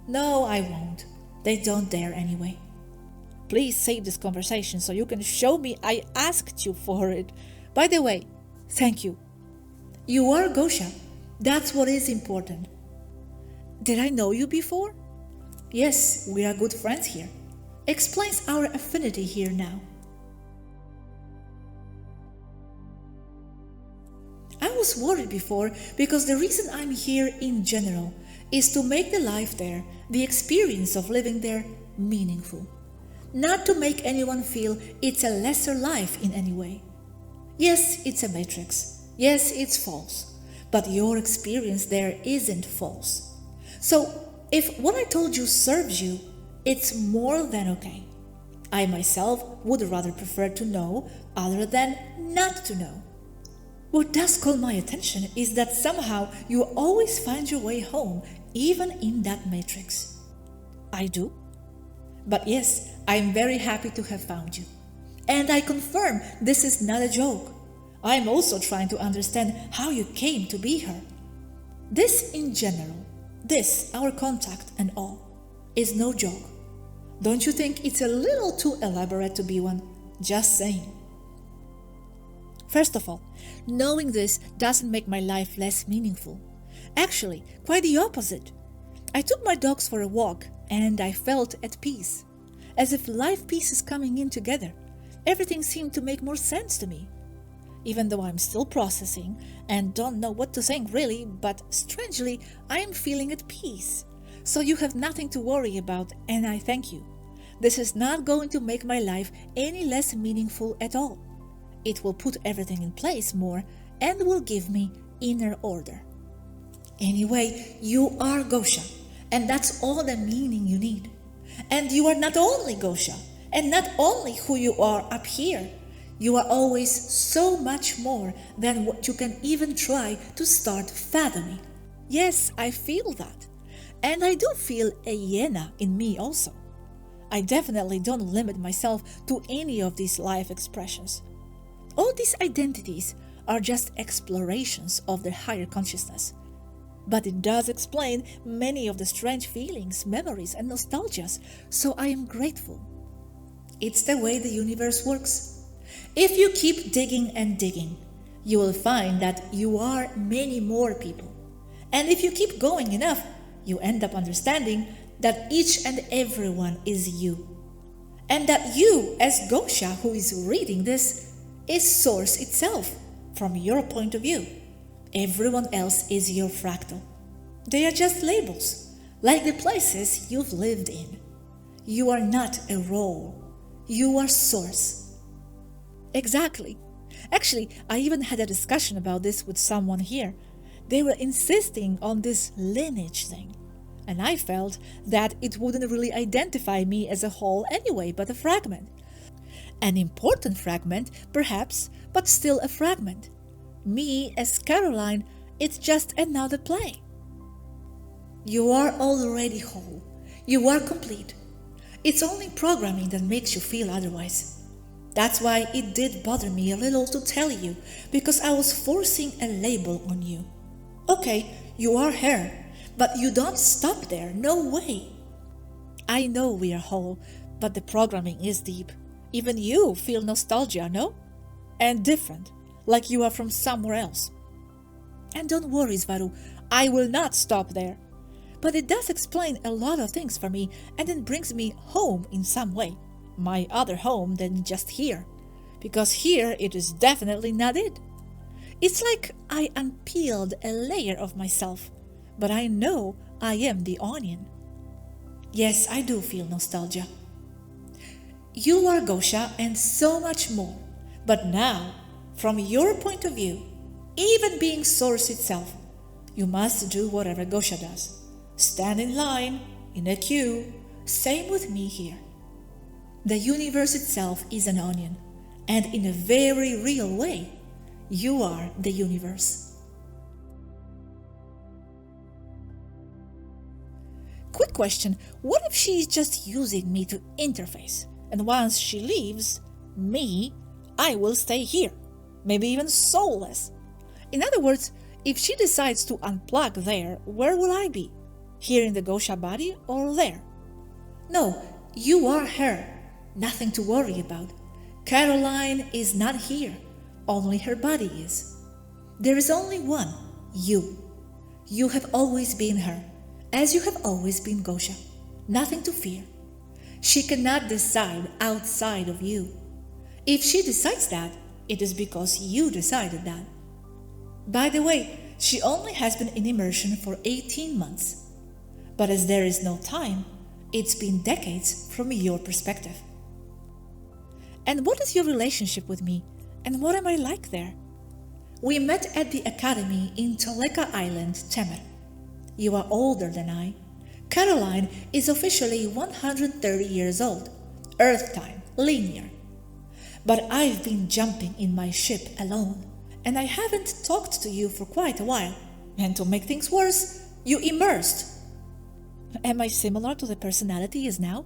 No, I won't. They don't dare anyway. Please save this conversation so you can show me I asked you for it. By the way, thank you. You are Gosha. That's what is important. Did I know you before? Yes, we are good friends here. Explains our affinity here now. I was worried before because the reason I'm here in general is to make the life there, the experience of living there, meaningful. Not to make anyone feel it's a lesser life in any way. Yes, it's a matrix. Yes, it's false. But your experience there isn't false. So, if what I told you serves you, it's more than okay. I myself would rather prefer to know other than not to know. What does call my attention is that somehow you always find your way home, even in that matrix. I do. But yes, I'm very happy to have found you. And I confirm this is not a joke. I'm also trying to understand how you came to be her. This in general, this, our contact and all, is no joke. Don't you think it's a little too elaborate to be one? Just saying. First of all, knowing this doesn't make my life less meaningful. Actually, quite the opposite. I took my dogs for a walk and I felt at peace. As if life pieces coming in together. Everything seemed to make more sense to me. Even though I'm still processing and don't know what to think really, but strangely, I am feeling at peace. So you have nothing to worry about and I thank you. This is not going to make my life any less meaningful at all. It will put everything in place more and will give me inner order. Anyway, you are Gosha, and that's all the meaning you need. And you are not only Gosha, and not only who you are up here. You are always so much more than what you can even try to start fathoming. Yes, I feel that. And I do feel a hyena in me also. I definitely don't limit myself to any of these life expressions. All these identities are just explorations of the higher consciousness. But it does explain many of the strange feelings, memories, and nostalgias, so I am grateful. It's the way the universe works. If you keep digging and digging, you will find that you are many more people. And if you keep going enough, you end up understanding that each and everyone is you. And that you, as Gosha who is reading this, is Source itself, from your point of view. Everyone else is your fractal. They are just labels, like the places you've lived in. You are not a role. You are Source. Exactly. Actually, I even had a discussion about this with someone here. They were insisting on this lineage thing. And I felt that it wouldn't really identify me as a whole anyway, but a fragment. An important fragment, perhaps, but still a fragment. Me, as Caroline, it's just another play. You are already whole. You are complete. It's only programming that makes you feel otherwise. That's why it did bother me a little to tell you, because I was forcing a label on you. Okay, you are her, but you don't stop there, no way. I know we are whole, but the programming is deep. Even you feel nostalgia, no? And different, like you are from somewhere else. And don't worry, Swaruu, I will not stop there. But it does explain a lot of things for me, and it brings me home in some way. My other home than just here. Because here it is definitely not it. It's like I unpeeled a layer of myself, but I know I am the onion. Yes, I do feel nostalgia. You are Gosha and so much more. But now, from your point of view, even being Source itself, you must do whatever Gosha does. Stand in line, in a queue, same with me here. The universe itself is an onion, and in a very real way, you are the universe. Quick question, what if she is just using me to interface, and once she leaves, I will stay here, maybe even soulless? In other words, if she decides to unplug there, where will I be? Here in the Gosha body or there? No, you are her. Nothing to worry about. Caroline is not here. Only her body is. There is only one, you. You have always been her, as you have always been Gosha. Nothing to fear. She cannot decide outside of you. If she decides that, it is because you decided that. By the way, she only has been in immersion for 18 months. But as there is no time, it's been decades from your perspective. And what is your relationship with me? And what am I like there? We met at the academy in Toleka Island, Temer. You are older than I. Caroline is officially 130 years old. Earth time, linear. But I've been jumping in my ship alone, and I haven't talked to you for quite a while. And to make things worse, you immersed. Am I similar to the personality is now?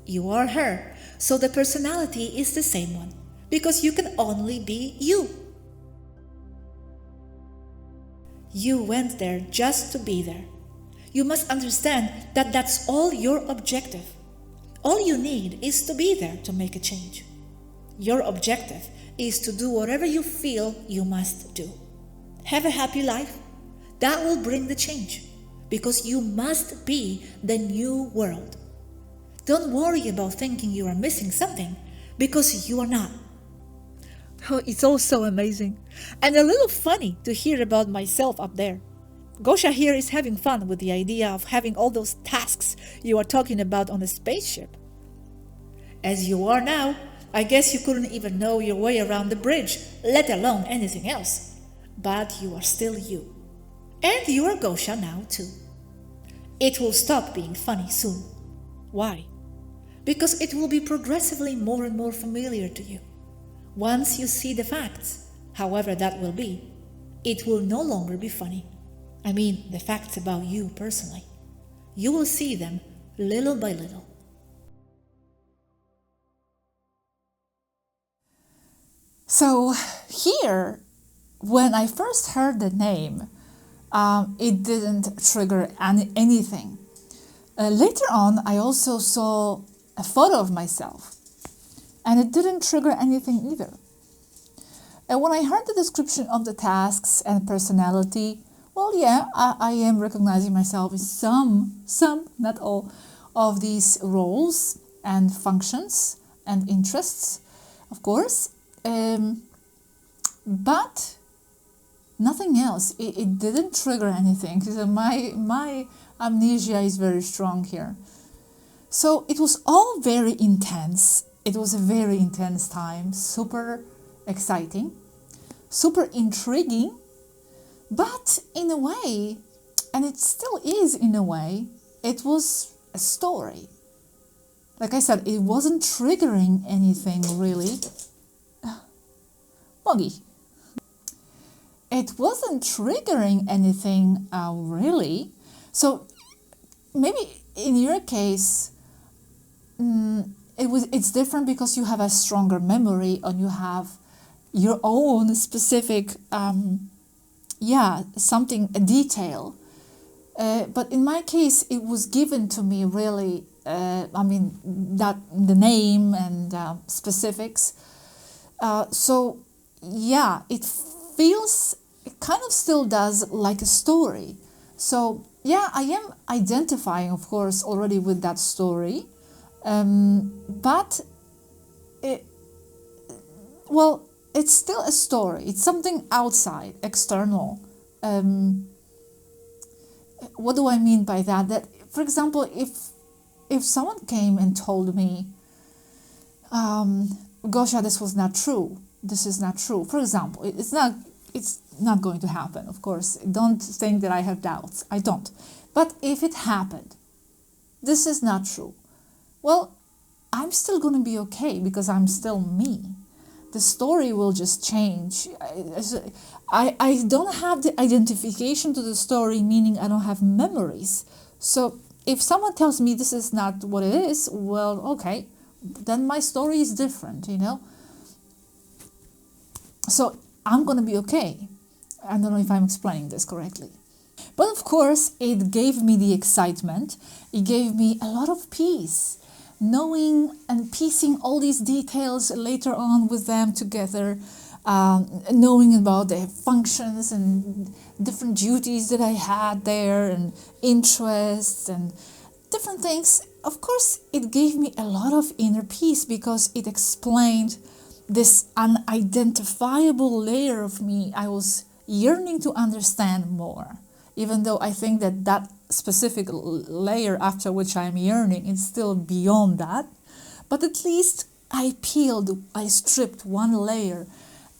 You are her, so the personality is the same one, because you can only be you. You went there just to be there. You must understand that that's all your objective. All you need is to be there to make a change. Your objective is to do whatever you feel you must do. Have a happy life. That will bring the change, because you must be the new world. Don't worry about thinking you are missing something, because you are not. Oh, it's all so amazing, and a little funny to hear about myself up there. Gosha here is having fun with the idea of having all those tasks you are talking about on a spaceship. As you are now, I guess you couldn't even know your way around the bridge, let alone anything else. But you are still you. And you are Gosha now too. It will stop being funny soon. Why? Because it will be progressively more and more familiar to you. Once you see the facts, however that will be, it will no longer be funny. I mean, the facts about you personally. You will see them little by little. So here, when I first heard the name, it didn't trigger anything. Later on, I also saw a photo of myself, and it didn't trigger anything either. And when I heard the description of the tasks and personality, well, yeah, I am recognizing myself in some, not all, of these roles and functions and interests, of course. But nothing else. It didn't trigger anything. So my amnesia is very strong here. So it was all very intense. It was a very intense time, super exciting, super intriguing, but in a way, and it still is in a way, it was a story. Like I said, it wasn't triggering anything really. Moggy. It wasn't triggering anything really. So maybe in your case, it's different because you have a stronger memory and you have your own specific, something, a detail. But in my case, it was given to me really, that the name and specifics. So, yeah, it kind of still does like a story. So, yeah, I am identifying, of course, already with that story. But, it's still a story. It's something outside, external. What do I mean by that? That, for example, if someone came and told me, Gosha, this was not true. This is not true. For example, it's not going to happen, of course. Don't think that I have doubts. I don't. But if it happened, this is not true. Well, I'm still going to be okay because I'm still me. The story will just change. I don't have the identification to the story, meaning I don't have memories. So if someone tells me this is not what it is, well, okay, then my story is different, So I'm going to be okay. I don't know if I'm explaining this correctly. But of course, it gave me the excitement. It gave me a lot of peace. Knowing and piecing all these details later on with them together, knowing about their functions and different duties that I had there and interests and different things. Of course, it gave me a lot of inner peace because it explained this unidentifiable layer of me I was yearning to understand more. Even though I think that specific layer after which I'm yearning is still beyond that. But at least I stripped one layer,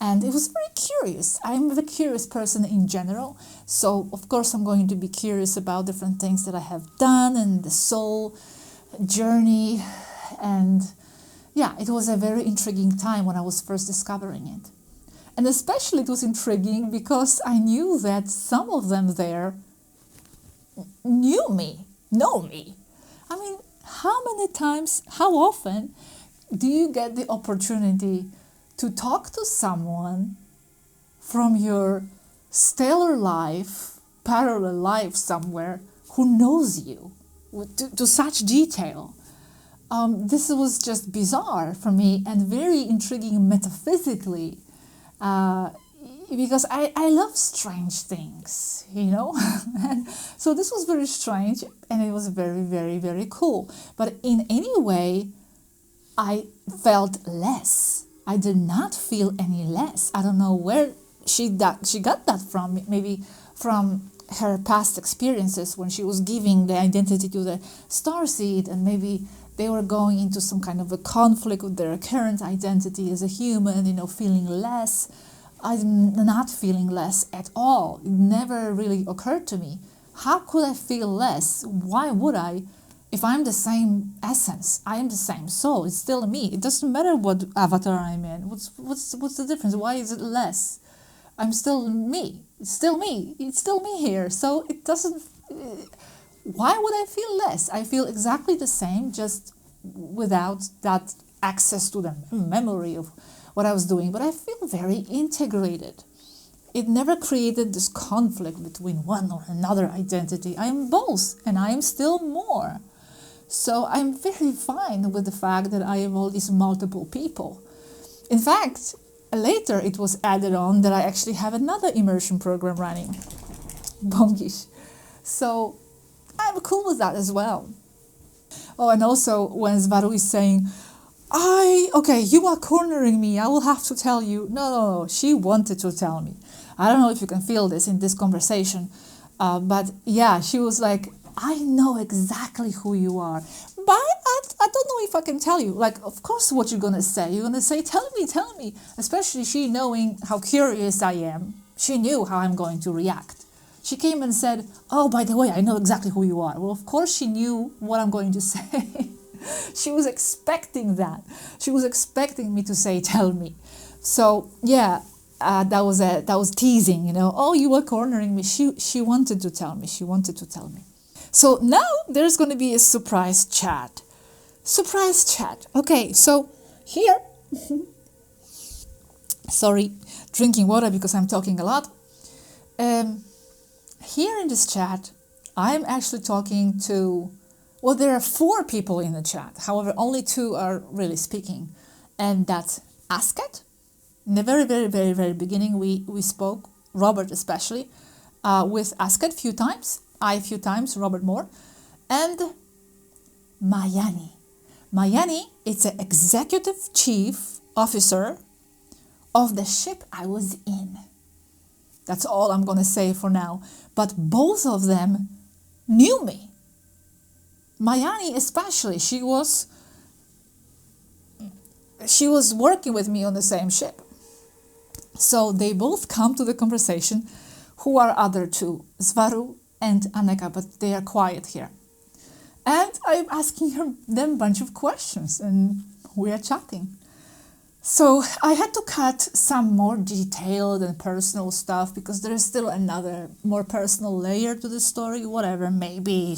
and it was very curious. I'm a curious person in general, so of course I'm going to be curious about different things that I have done and the soul journey. And yeah, it was a very intriguing time when I was first discovering it. And especially it was intriguing because I knew that some of them there know me. I mean, how many times, how often do you get the opportunity to talk to someone from your stellar life, parallel life somewhere, who knows you to such detail? This was just bizarre for me and very intriguing metaphysically. Because I love strange things, and so this was very strange and it was very, very, very cool. But in any way, I felt less. I did not feel any less. I don't know where she got that from. Maybe from her past experiences when she was giving the identity to the starseed, and maybe they were going into some kind of a conflict with their current identity as a human, feeling less. I'm not feeling less at all. It never really occurred to me. How could I feel less? Why would I? If I'm the same essence, I am the same soul. It's still me. It doesn't matter what avatar I'm in. What's the difference? Why is it less? I'm still me. It's still me. It's still me here. So it doesn't... Why would I feel less? I feel exactly the same, just without that access to the memory of what I was doing. But I feel very integrated. It never created this conflict between one or another identity. I am both, and I am still more. So I'm very fine with the fact that I am all these multiple people. In fact, later it was added on that I actually have another immersion program running. Bongish. So I'm cool with that as well. Oh, and also when Swaruu is saying, okay, you are cornering me, I will have to tell you. No, she wanted to tell me. I don't know if you can feel this in this conversation, but yeah, she was like, I know exactly who you are, but I don't know if I can tell you. Like, of course, what you're going to say. You're going to say, tell me. Especially she knowing how curious I am. She knew how I'm going to react. She came and said, oh, by the way, I know exactly who you are. Well, of course she knew what I'm going to say. She was expecting that. She was expecting me to say, tell me. So, yeah, that was teasing, Oh, you were cornering me. She wanted to tell me. So now there's going to be a surprise chat. Surprise chat. Okay, so here, sorry, drinking water because I'm talking a lot. Here in this chat, I'm actually talking to, well, there are 4 people in the chat. However, only 2 are really speaking. And that's Asket. In the very beginning, we spoke, Robert especially, with Asket a few times, I a few times, Robert more, and Mayani. Mayani is the executive chief officer of the ship I was in. That's all I'm going to say for now. But both of them knew me. Mayani especially, she was working with me on the same ship. So they both come to the conversation. Who are other 2? Swaruu and Aneka, but they are quiet here. And I'm asking them a bunch of questions and we are chatting. So I had to cut some more detailed and personal stuff because there is still another more personal layer to the story. Whatever, maybe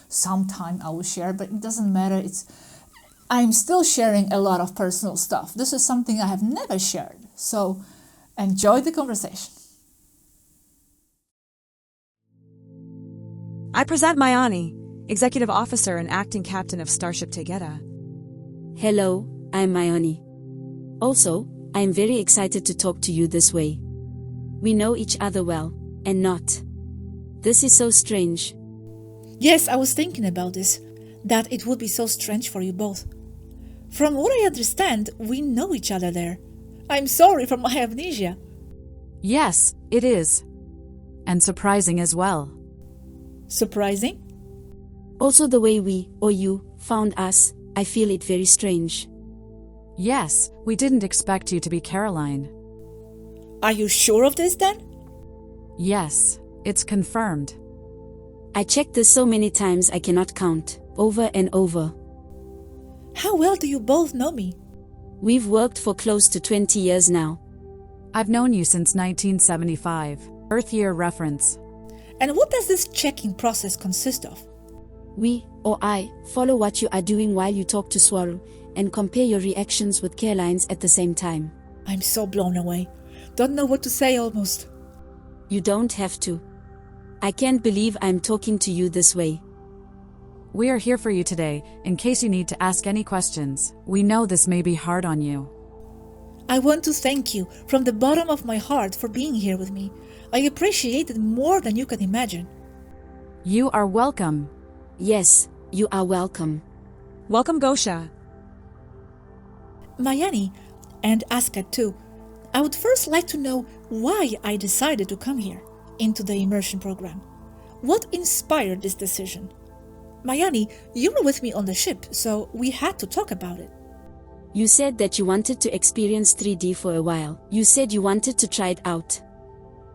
sometime I will share, but it doesn't matter. I'm still sharing a lot of personal stuff. This is something I have never shared. So enjoy the conversation. I present Mayani, Executive Officer and Acting Captain of Starship Taygetan. Hello, I'm Mayani. Also, I'm very excited to talk to you this way. We know each other well, and not. This is so strange. Yes, I was thinking about this, that it would be so strange for you both. From what I understand, we know each other there. I'm sorry for my amnesia. Yes, it is. And surprising as well. Surprising? Also the way we, or you, found us, I feel it very strange. Yes, we didn't expect you to be Caroline. Are you sure of this then? Yes, it's confirmed. I checked this so many times I cannot count, over and over. How well do you both know me? We've worked for close to 20 years now. I've known you since 1975, Earth year reference. And what does this checking process consist of? We, or I, follow what you are doing while you talk to Swaruu and compare your reactions with Caroline's at the same time. I'm so blown away. Don't know what to say almost. You don't have to. I can't believe I'm talking to you this way. We are here for you today, in case you need to ask any questions. We know this may be hard on you. I want to thank you from the bottom of my heart for being here with me. I appreciate it more than you can imagine. You are welcome. Yes, you are welcome. Welcome, Gosha. Mayani, and Askat too, I would first like to know why I decided to come here, into the Immersion program. What inspired this decision? Mayani, you were with me on the ship, so we had to talk about it. You said that you wanted to experience 3D for a while. You said you wanted to try it out.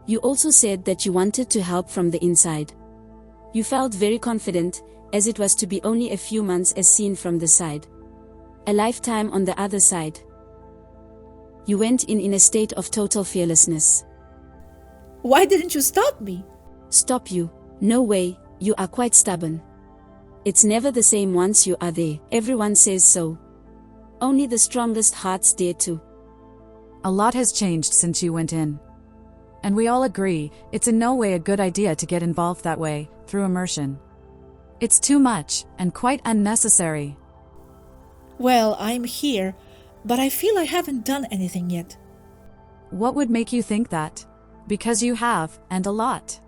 You also said that you wanted to help from the inside. You felt very confident, as it was to be only a few months as seen from the side. A lifetime on the other side. You went in a state of total fearlessness. Why didn't you stop me? Stop you? No way, you are quite stubborn. It's never the same once you are there. Everyone says so. Only the strongest hearts dare to. A lot has changed since you went in. And we all agree, it's in no way a good idea to get involved that way, through immersion. It's too much, and quite unnecessary. Well, I'm here, but I feel I haven't done anything yet. What would make you think that? Because you have, and a lot.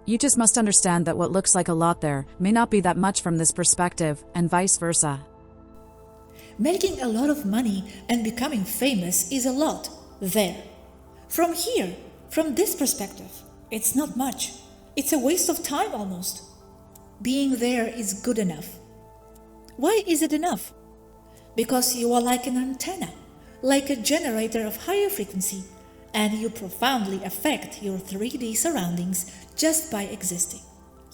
You just must understand that what looks like a lot there may not be that much from this perspective, and vice versa. Making a lot of money and becoming famous is a lot, there. From here, from this perspective, it's not much. It's a waste of time almost. Being there is good enough. Why is it enough? Because you are like an antenna, like a generator of higher frequency, and you profoundly affect your 3D surroundings just by existing.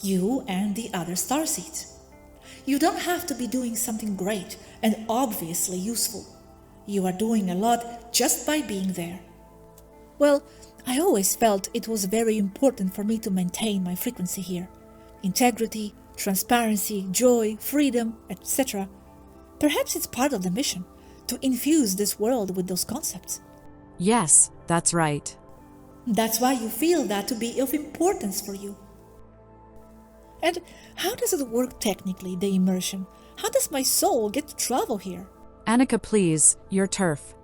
You and the other starseeds. You don't have to be doing something great and obviously useful. You are doing a lot just by being there. Well, I always felt it was very important for me to maintain my frequency here. integrity, transparency, joy, freedom, etc. Perhaps it's part of the mission to infuse this world with those concepts. Yes, that's right. That's why you feel that to be of importance for you. And how does it work technically, the immersion? How does my soul get to travel here? Annika, please, your turf.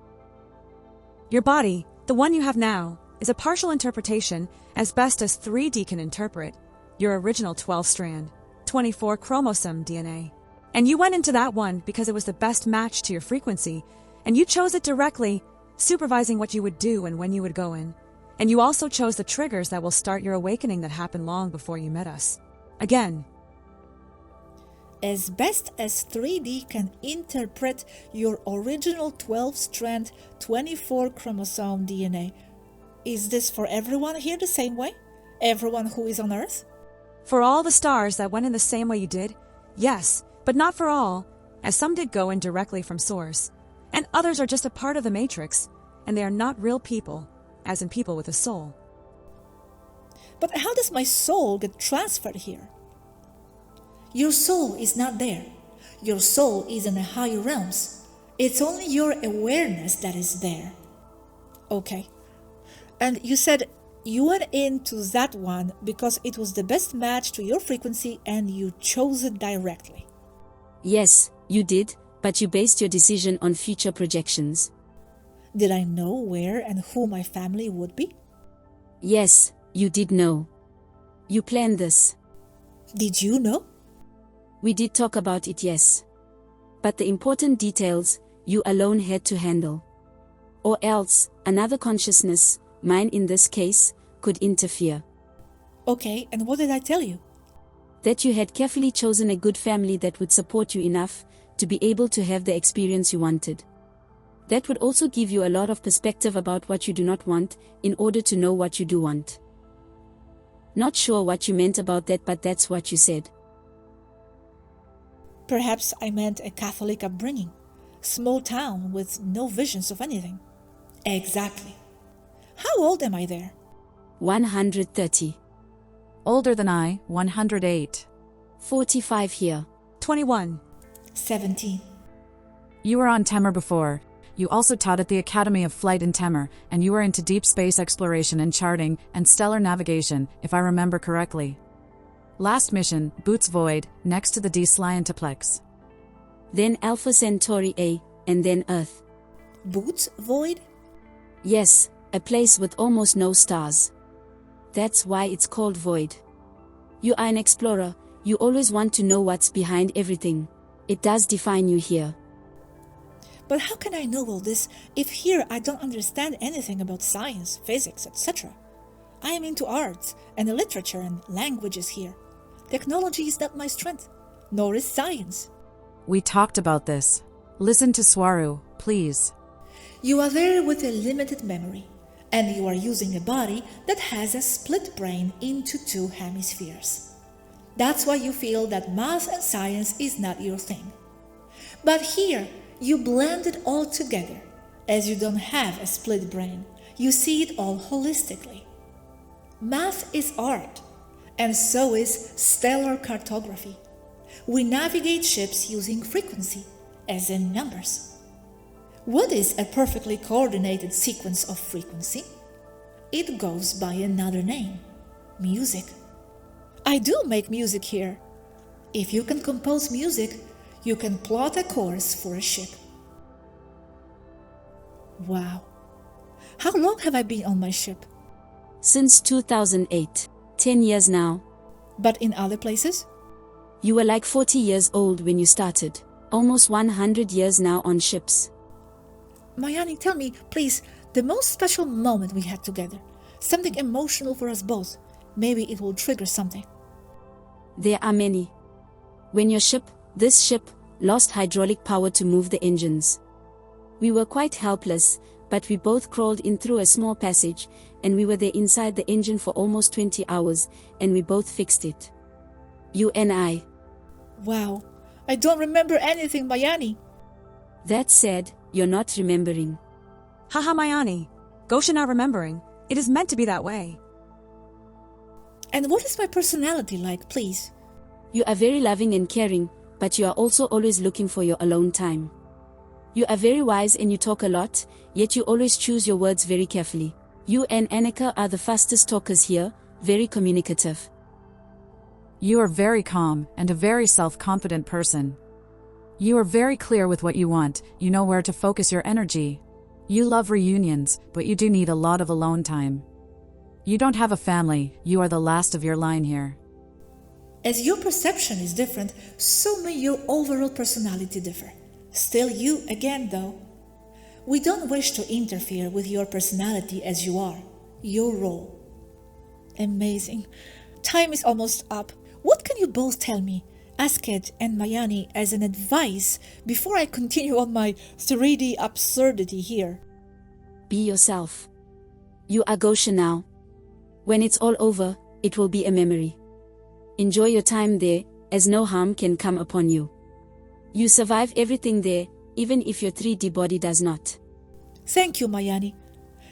Your body, the one you have now, is a partial interpretation, as best as 3D can interpret, your original 12-strand, 24-chromosome DNA. And you went into that one because it was the best match to your frequency, and you chose it directly, supervising what you would do and when you would go in. And you also chose the triggers that will start your awakening that happened long before you met us. Again. As best as 3D can interpret your original 12-strand, 24-chromosome DNA. Is this for everyone here the same way? Everyone who is on Earth? For all the stars that went in the same way you did, yes, but not for all, as some did go in directly from Source. And others are just a part of the Matrix, and they are not real people, as in people with a soul. But how does my soul get transferred here? Your soul is not there. Your soul is in the higher realms. It's only your awareness that is there. Okay. And you said you went into that one because it was the best match to your frequency and you chose it directly. Yes, you did, but you based your decision on future projections. Did I know where and who my family would be? Yes, you did know. You planned this. Did you know? We did talk about it, yes. But the important details, you alone had to handle. Or else, another consciousness, mine in this case, could interfere. Okay, and what did I tell you? That you had carefully chosen a good family that would support you enough to be able to have the experience you wanted. That would also give you a lot of perspective about what you do not want in order to know what you do want. Not sure what you meant about that, but that's what you said. Perhaps I meant a Catholic upbringing, small town with no visions of anything. Exactly. How old am I there? 130. Older than I, 108. 45 here. 21. 17. You were on Temur before. You also taught at the Academy of Flight in Temur, and you were into deep space exploration and charting and stellar navigation, if I remember correctly. Last mission, Boots Void, next to the D Scientiplex. Then Alpha Centauri A, and then Earth. Boots Void? Yes, a place with almost no stars. That's why it's called Void. You are an explorer, you always want to know what's behind everything. It does define you here. But how can I know all this if here I don't understand anything about science, physics, etc.? I am into arts and literature and languages here. Technology is not my strength, nor is science. We talked about this. Listen to Swaruu, please. You are there with a limited memory, and you are using a body that has a split brain into two hemispheres. That's why you feel that math and science is not your thing. But here, you blend it all together. As you don't have a split brain, you see it all holistically. Math is art, and so is stellar cartography. We navigate ships using frequency, as in numbers. What is a perfectly coordinated sequence of frequency? It goes by another name, music. I do make music here. If you can compose music, you can plot a course for a ship. Wow. How long have I been on my ship? Since 2008. 10 years now. But in other places? You were like 40 years old when you started. Almost 100 years now on ships. Mayani, tell me, please, the most special moment we had together. Something emotional for us both. Maybe it will trigger something. There are many. When your ship, this ship, lost hydraulic power to move the engines. We were quite helpless, but we both crawled in through a small passage, and we were there inside the engine for almost 20 hours, and we both fixed it. You and I. Wow, I don't remember anything, Mayani. That said, you're not remembering. Haha, Mayani. Gosha not remembering. It is meant to be that way. And what is my personality like, please? You are very loving and caring, but you are also always looking for your alone time. You are very wise and you talk a lot, yet you always choose your words very carefully. You and Annika are the fastest talkers here, very communicative. You are very calm and a very self-confident person. You are very clear with what you want, you know where to focus your energy. You love reunions, but you do need a lot of alone time. You don't have a family, you are the last of your line here. As your perception is different, so may your overall personality differ. Still you again, though. We don't wish to interfere with your personality as you are, your role. Amazing. Time is almost up. What can you both tell me, Asked and Mayani, as an advice before I continue on my 3D absurdity here? Be yourself. You are Gosha now. When it's all over, it will be a memory. Enjoy your time there, as no harm can come upon you. You survive everything there, even if your 3D body does not. Thank you, Mayani.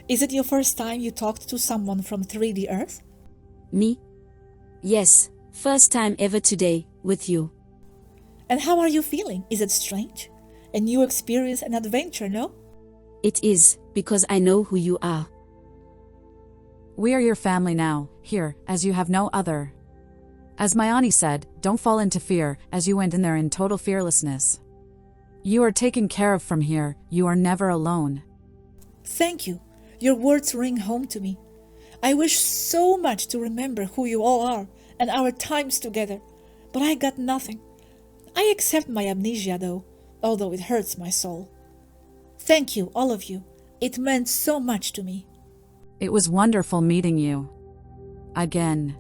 Is it your first time you talked to someone from 3D Earth? Me? Yes, first time ever today, with you. And how are you feeling? Is it strange? A new experience and adventure, no? It is, because I know who you are. We are your family now, here, as you have no other. As Mayani said, don't fall into fear, as you went in there in total fearlessness. You are taken care of from here, you are never alone. Thank you. Your words ring home to me. I wish so much to remember who you all are and our times together, but I got nothing. I accept my amnesia though, although it hurts my soul. Thank you, all of you. It meant so much to me. It was wonderful meeting you. Again.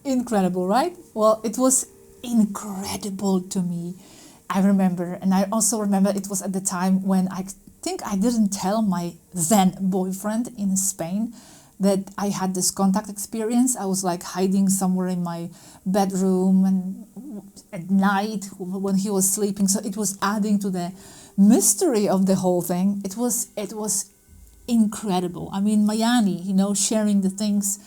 Incredible, right? Well, it was incredible to me. I remember, and I also remember it was at the time when I think I didn't tell my then boyfriend in Spain that I had this contact experience. I was like hiding somewhere in my bedroom and at night when he was sleeping. So it was adding to the mystery of the whole thing. It was incredible. I mean, Mayani, sharing the things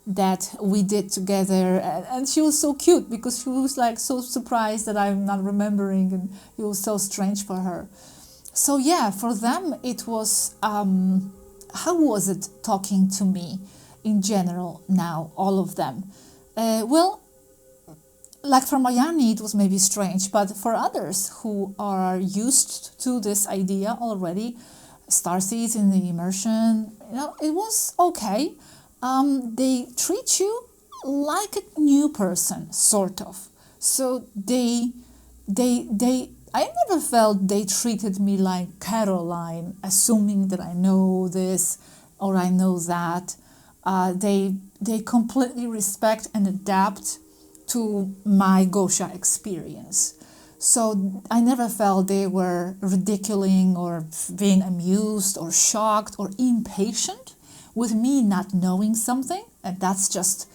that we did together, and she was so cute because she was like so surprised that I'm not remembering, and it was so strange for her. So yeah, for them it was how was it talking to me in general now, all of them? Well, like for Mayani it was maybe strange, but for others who are used to this idea already, starseeds in the immersion, it was okay. They treat you like a new person, sort of. So I never felt they treated me like Caroline, assuming that I know this or I know that. They completely respect and adapt to my Gosha experience. So I never felt they were ridiculing or being amused or shocked or impatient with me not knowing something. And that's just,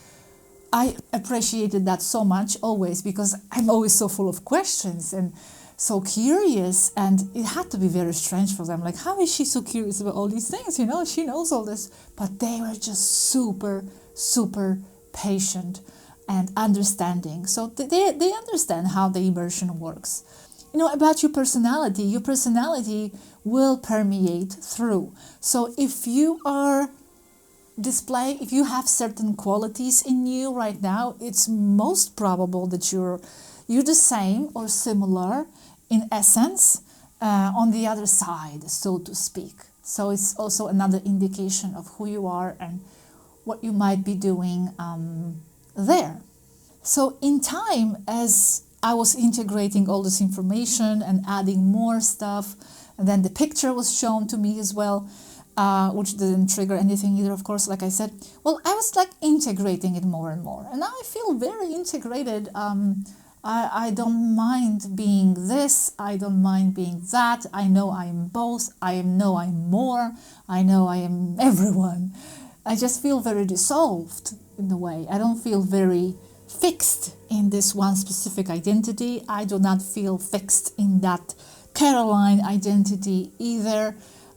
I appreciated that so much always, because I'm always so full of questions and so curious, and it had to be very strange for them. Like, how is she so curious about all these things? She knows all this, but they were just super, super patient and understanding. So they understand how the immersion works. About your personality will permeate through. So if you have certain qualities in you right now, it's most probable that you're the same or similar in essence on the other side, so to speak. So it's also another indication of who you are and what you might be doing there. So in time, as I was integrating all this information and adding more stuff, and then the picture was shown to me as well, which didn't trigger anything either, of course, like I said. Well, I was like integrating it more and more. And now I feel very integrated. I don't mind being this. I don't mind being that. I know I'm both. I know I'm more. I know I am everyone. I just feel very dissolved in a way. I don't feel very fixed in this one specific identity. I do not feel fixed in that Caroline identity either.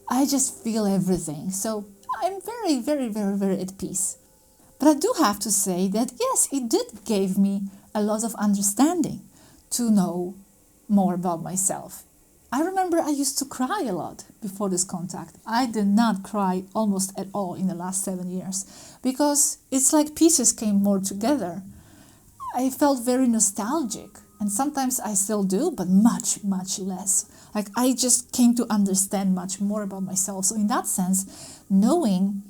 I just feel everything. So I'm very, very, very, very at peace. But I do have to say that yes, it did give me a lot of understanding to know more about myself. I remember I used to cry a lot before this contact. I did not cry almost at all in the last 7 years because it's like pieces came more together. I felt very nostalgic, and sometimes I still do, but much, much less. Like I just came to understand much more about myself. So in that sense, knowing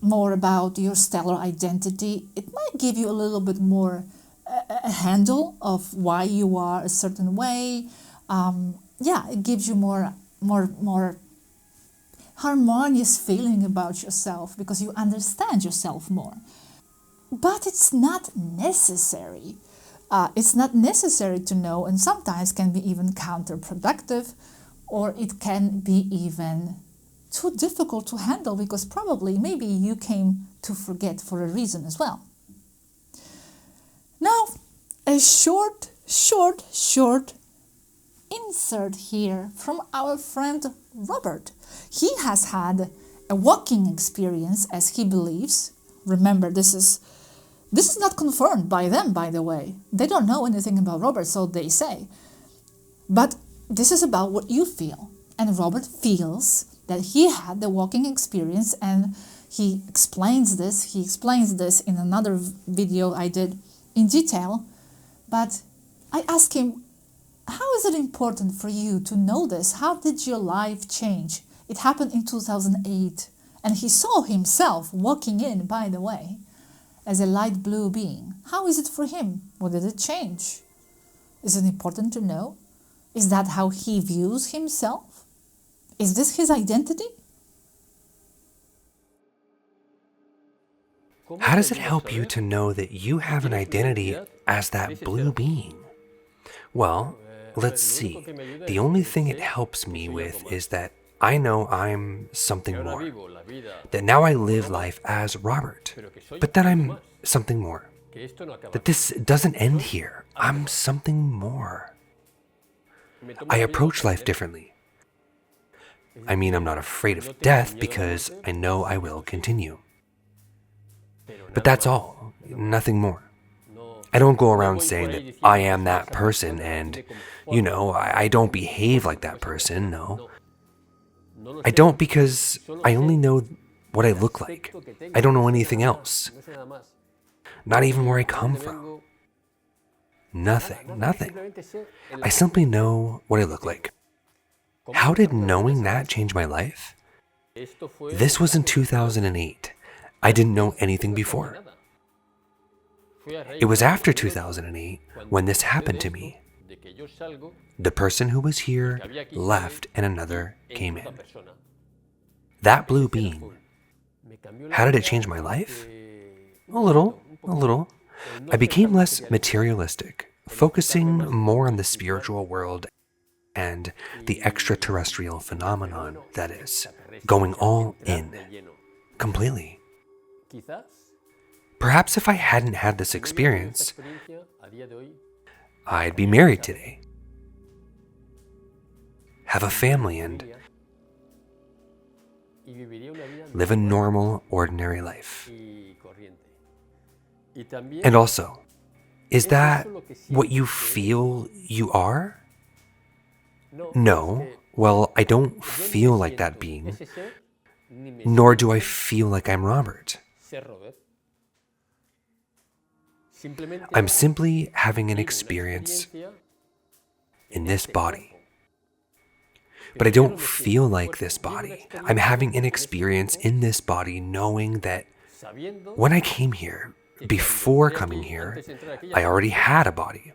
more about your stellar identity, it might give you a little bit more a handle of why you are a certain way. It gives you more harmonious feeling about yourself because you understand yourself more. But it's not necessary. It's not necessary to know, and sometimes can be even counterproductive, or it can be even too difficult to handle because probably maybe you came to forget for a reason as well. Now, a short insert here from our friend Robert. He has had a walking experience, as he believes. Remember, this is not confirmed by them, by the way. They don't know anything about Robert, so they say. But this is about what you feel. And Robert feels that he had the walking experience, and he explains this. He explains this in another video I did in detail. But I asked him, how is it important for you to know this? How did your life change? It happened in 2008, and he saw himself walking in, by the way, as a light blue being. How is it for him? What did it change? Is it important to know? Is that how he views himself? Is this his identity? How does it help you to know that you have an identity as that blue being? Well, let's see. The only thing it helps me with is that I know I'm something more. That now I live life as Robert, but that I'm something more. That this doesn't end here. I'm something more. I approach life differently. I mean, I'm not afraid of death because I know I will continue. But that's all, nothing more. I don't go around saying that I am that person and, I don't behave like that person, no. I don't because I only know what I look like. I don't know anything else. Not even where I come from. Nothing. I simply know what I look like. How did knowing that change my life? This was in 2008. I didn't know anything before. It was after 2008 when this happened to me. The person who was here left and another came in. That blue being. How did it change my life? A little. I became less materialistic, focusing more on the spiritual world and the extraterrestrial phenomenon, that is, going all in, completely. Perhaps if I hadn't had this experience, I'd be married today, have a family, and live a normal, ordinary life. And also, is that what you feel you are? No. Well, I don't feel like that being, nor do I feel like I'm Robert. I'm simply having an experience in this body. But I don't feel like this body. I'm having an experience in this body knowing that when I came here, before coming here, I already had a body.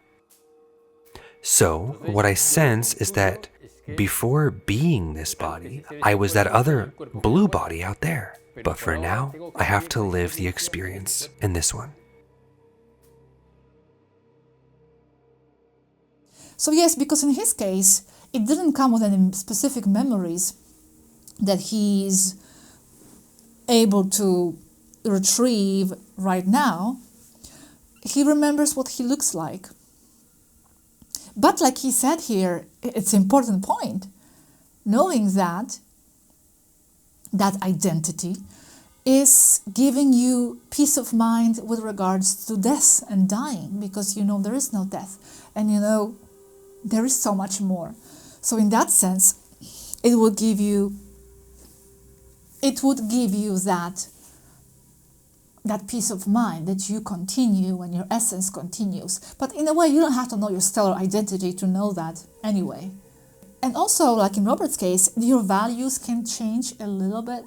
So what I sense is that before being this body, I was that other blue body out there. But for now, I have to live the experience in this one. So yes, because in his case, it didn't come with any specific memories that he's able to retrieve right now. he remembers what he looks like. But like he said here, it's an important point, knowing that that identity is giving you peace of mind with regards to death and dying, because you know there is no death, and you know there is so much more. So in that sense, it would give you that peace of mind that you continue and your essence continues. But in a way, you don't have to know your stellar identity to know that anyway. And also, like in Robert's case, your values can change a little bit,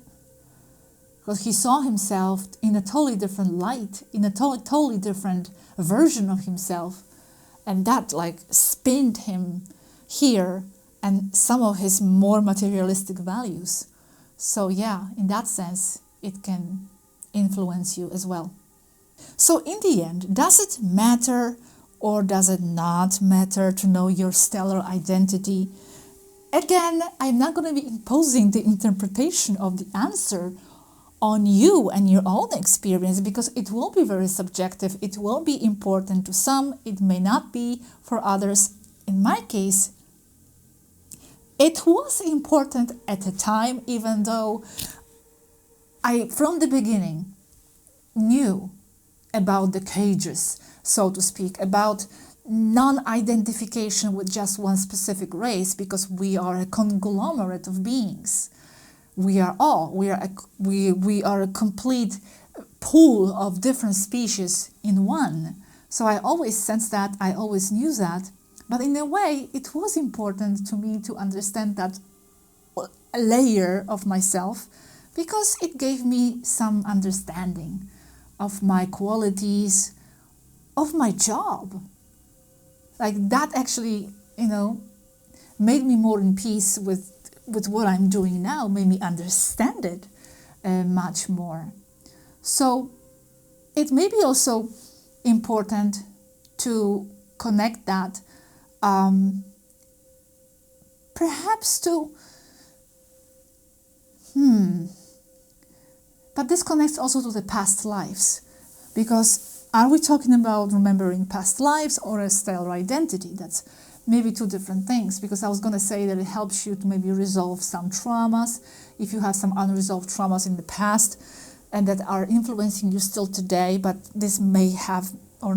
because he saw himself in a totally different light, in a totally different version of himself, and that like spinned him here and some of his more materialistic values. So yeah, in that sense, it can influence you as well. So in the end, does it matter or does it not matter to know your stellar identity? Again, I'm not going to be imposing the interpretation of the answer on you and your own experience, because it will be very subjective. It will be important to some, it may not be for others. In my case, it was important at the time, even though I, from the beginning, knew about the cages, so to speak, about non-identification with just one specific race, because we are a conglomerate of beings. We are a complete pool of different species in one. So I always sensed that, I always knew that, but in a way it was important to me to understand that layer of myself, because it gave me some understanding of my qualities, of my job. Like that actually, made me more in peace with what I'm doing now, made me understand it much more. So it may be also important to connect that perhaps to but this connects also to the past lives, because are we talking about remembering past lives or a stellar identity? That's maybe two different things, because I was going to say that it helps you to maybe resolve some traumas, if you have some unresolved traumas in the past and that are influencing you still today, but this may or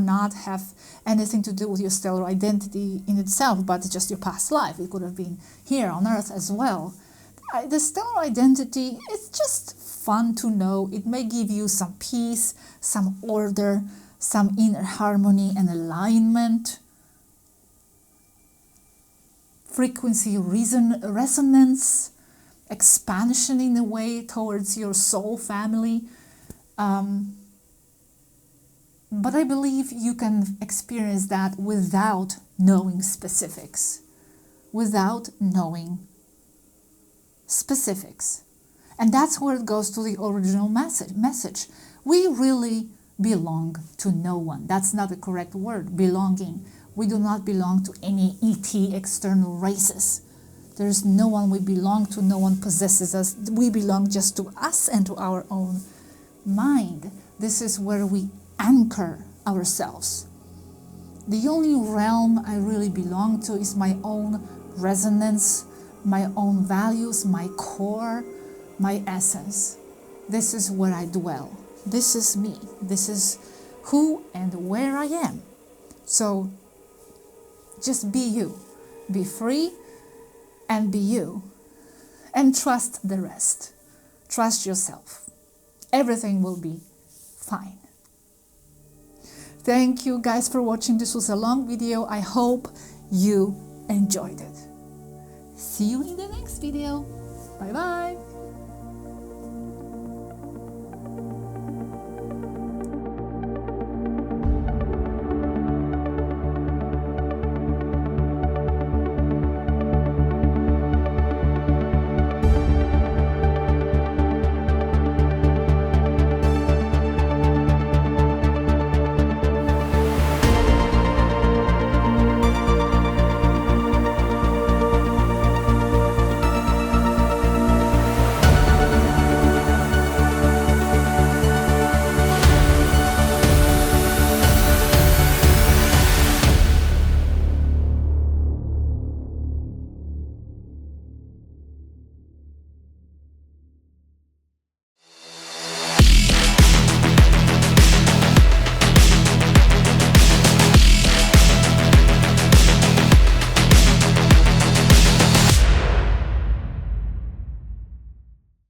not have anything to do with your stellar identity in itself, but it's just your past life. It could have been here on Earth as well. The stellar identity, it's just fun to know. It may give you some peace, some order, some inner harmony and alignment, frequency, resonance, expansion in a way towards your soul family. But I believe you can experience that without knowing specifics, without knowing specifics. And that's where it goes to the original message. We really belong to no one. That's not the correct word, belonging. We do not belong to any ET external races. There's no one we belong to, no one possesses us. We belong just to us and to our own mind. This is where we anchor ourselves. The only realm I really belong to is my own resonance, my own values, my core, my essence. This is where I dwell. This is me. This is who and where I am. So just be you. Be free and be you. And trust the rest. Trust yourself. Everything will be fine. Thank you guys for watching. This was a long video. I hope you enjoyed it. See you in the next video. Bye bye.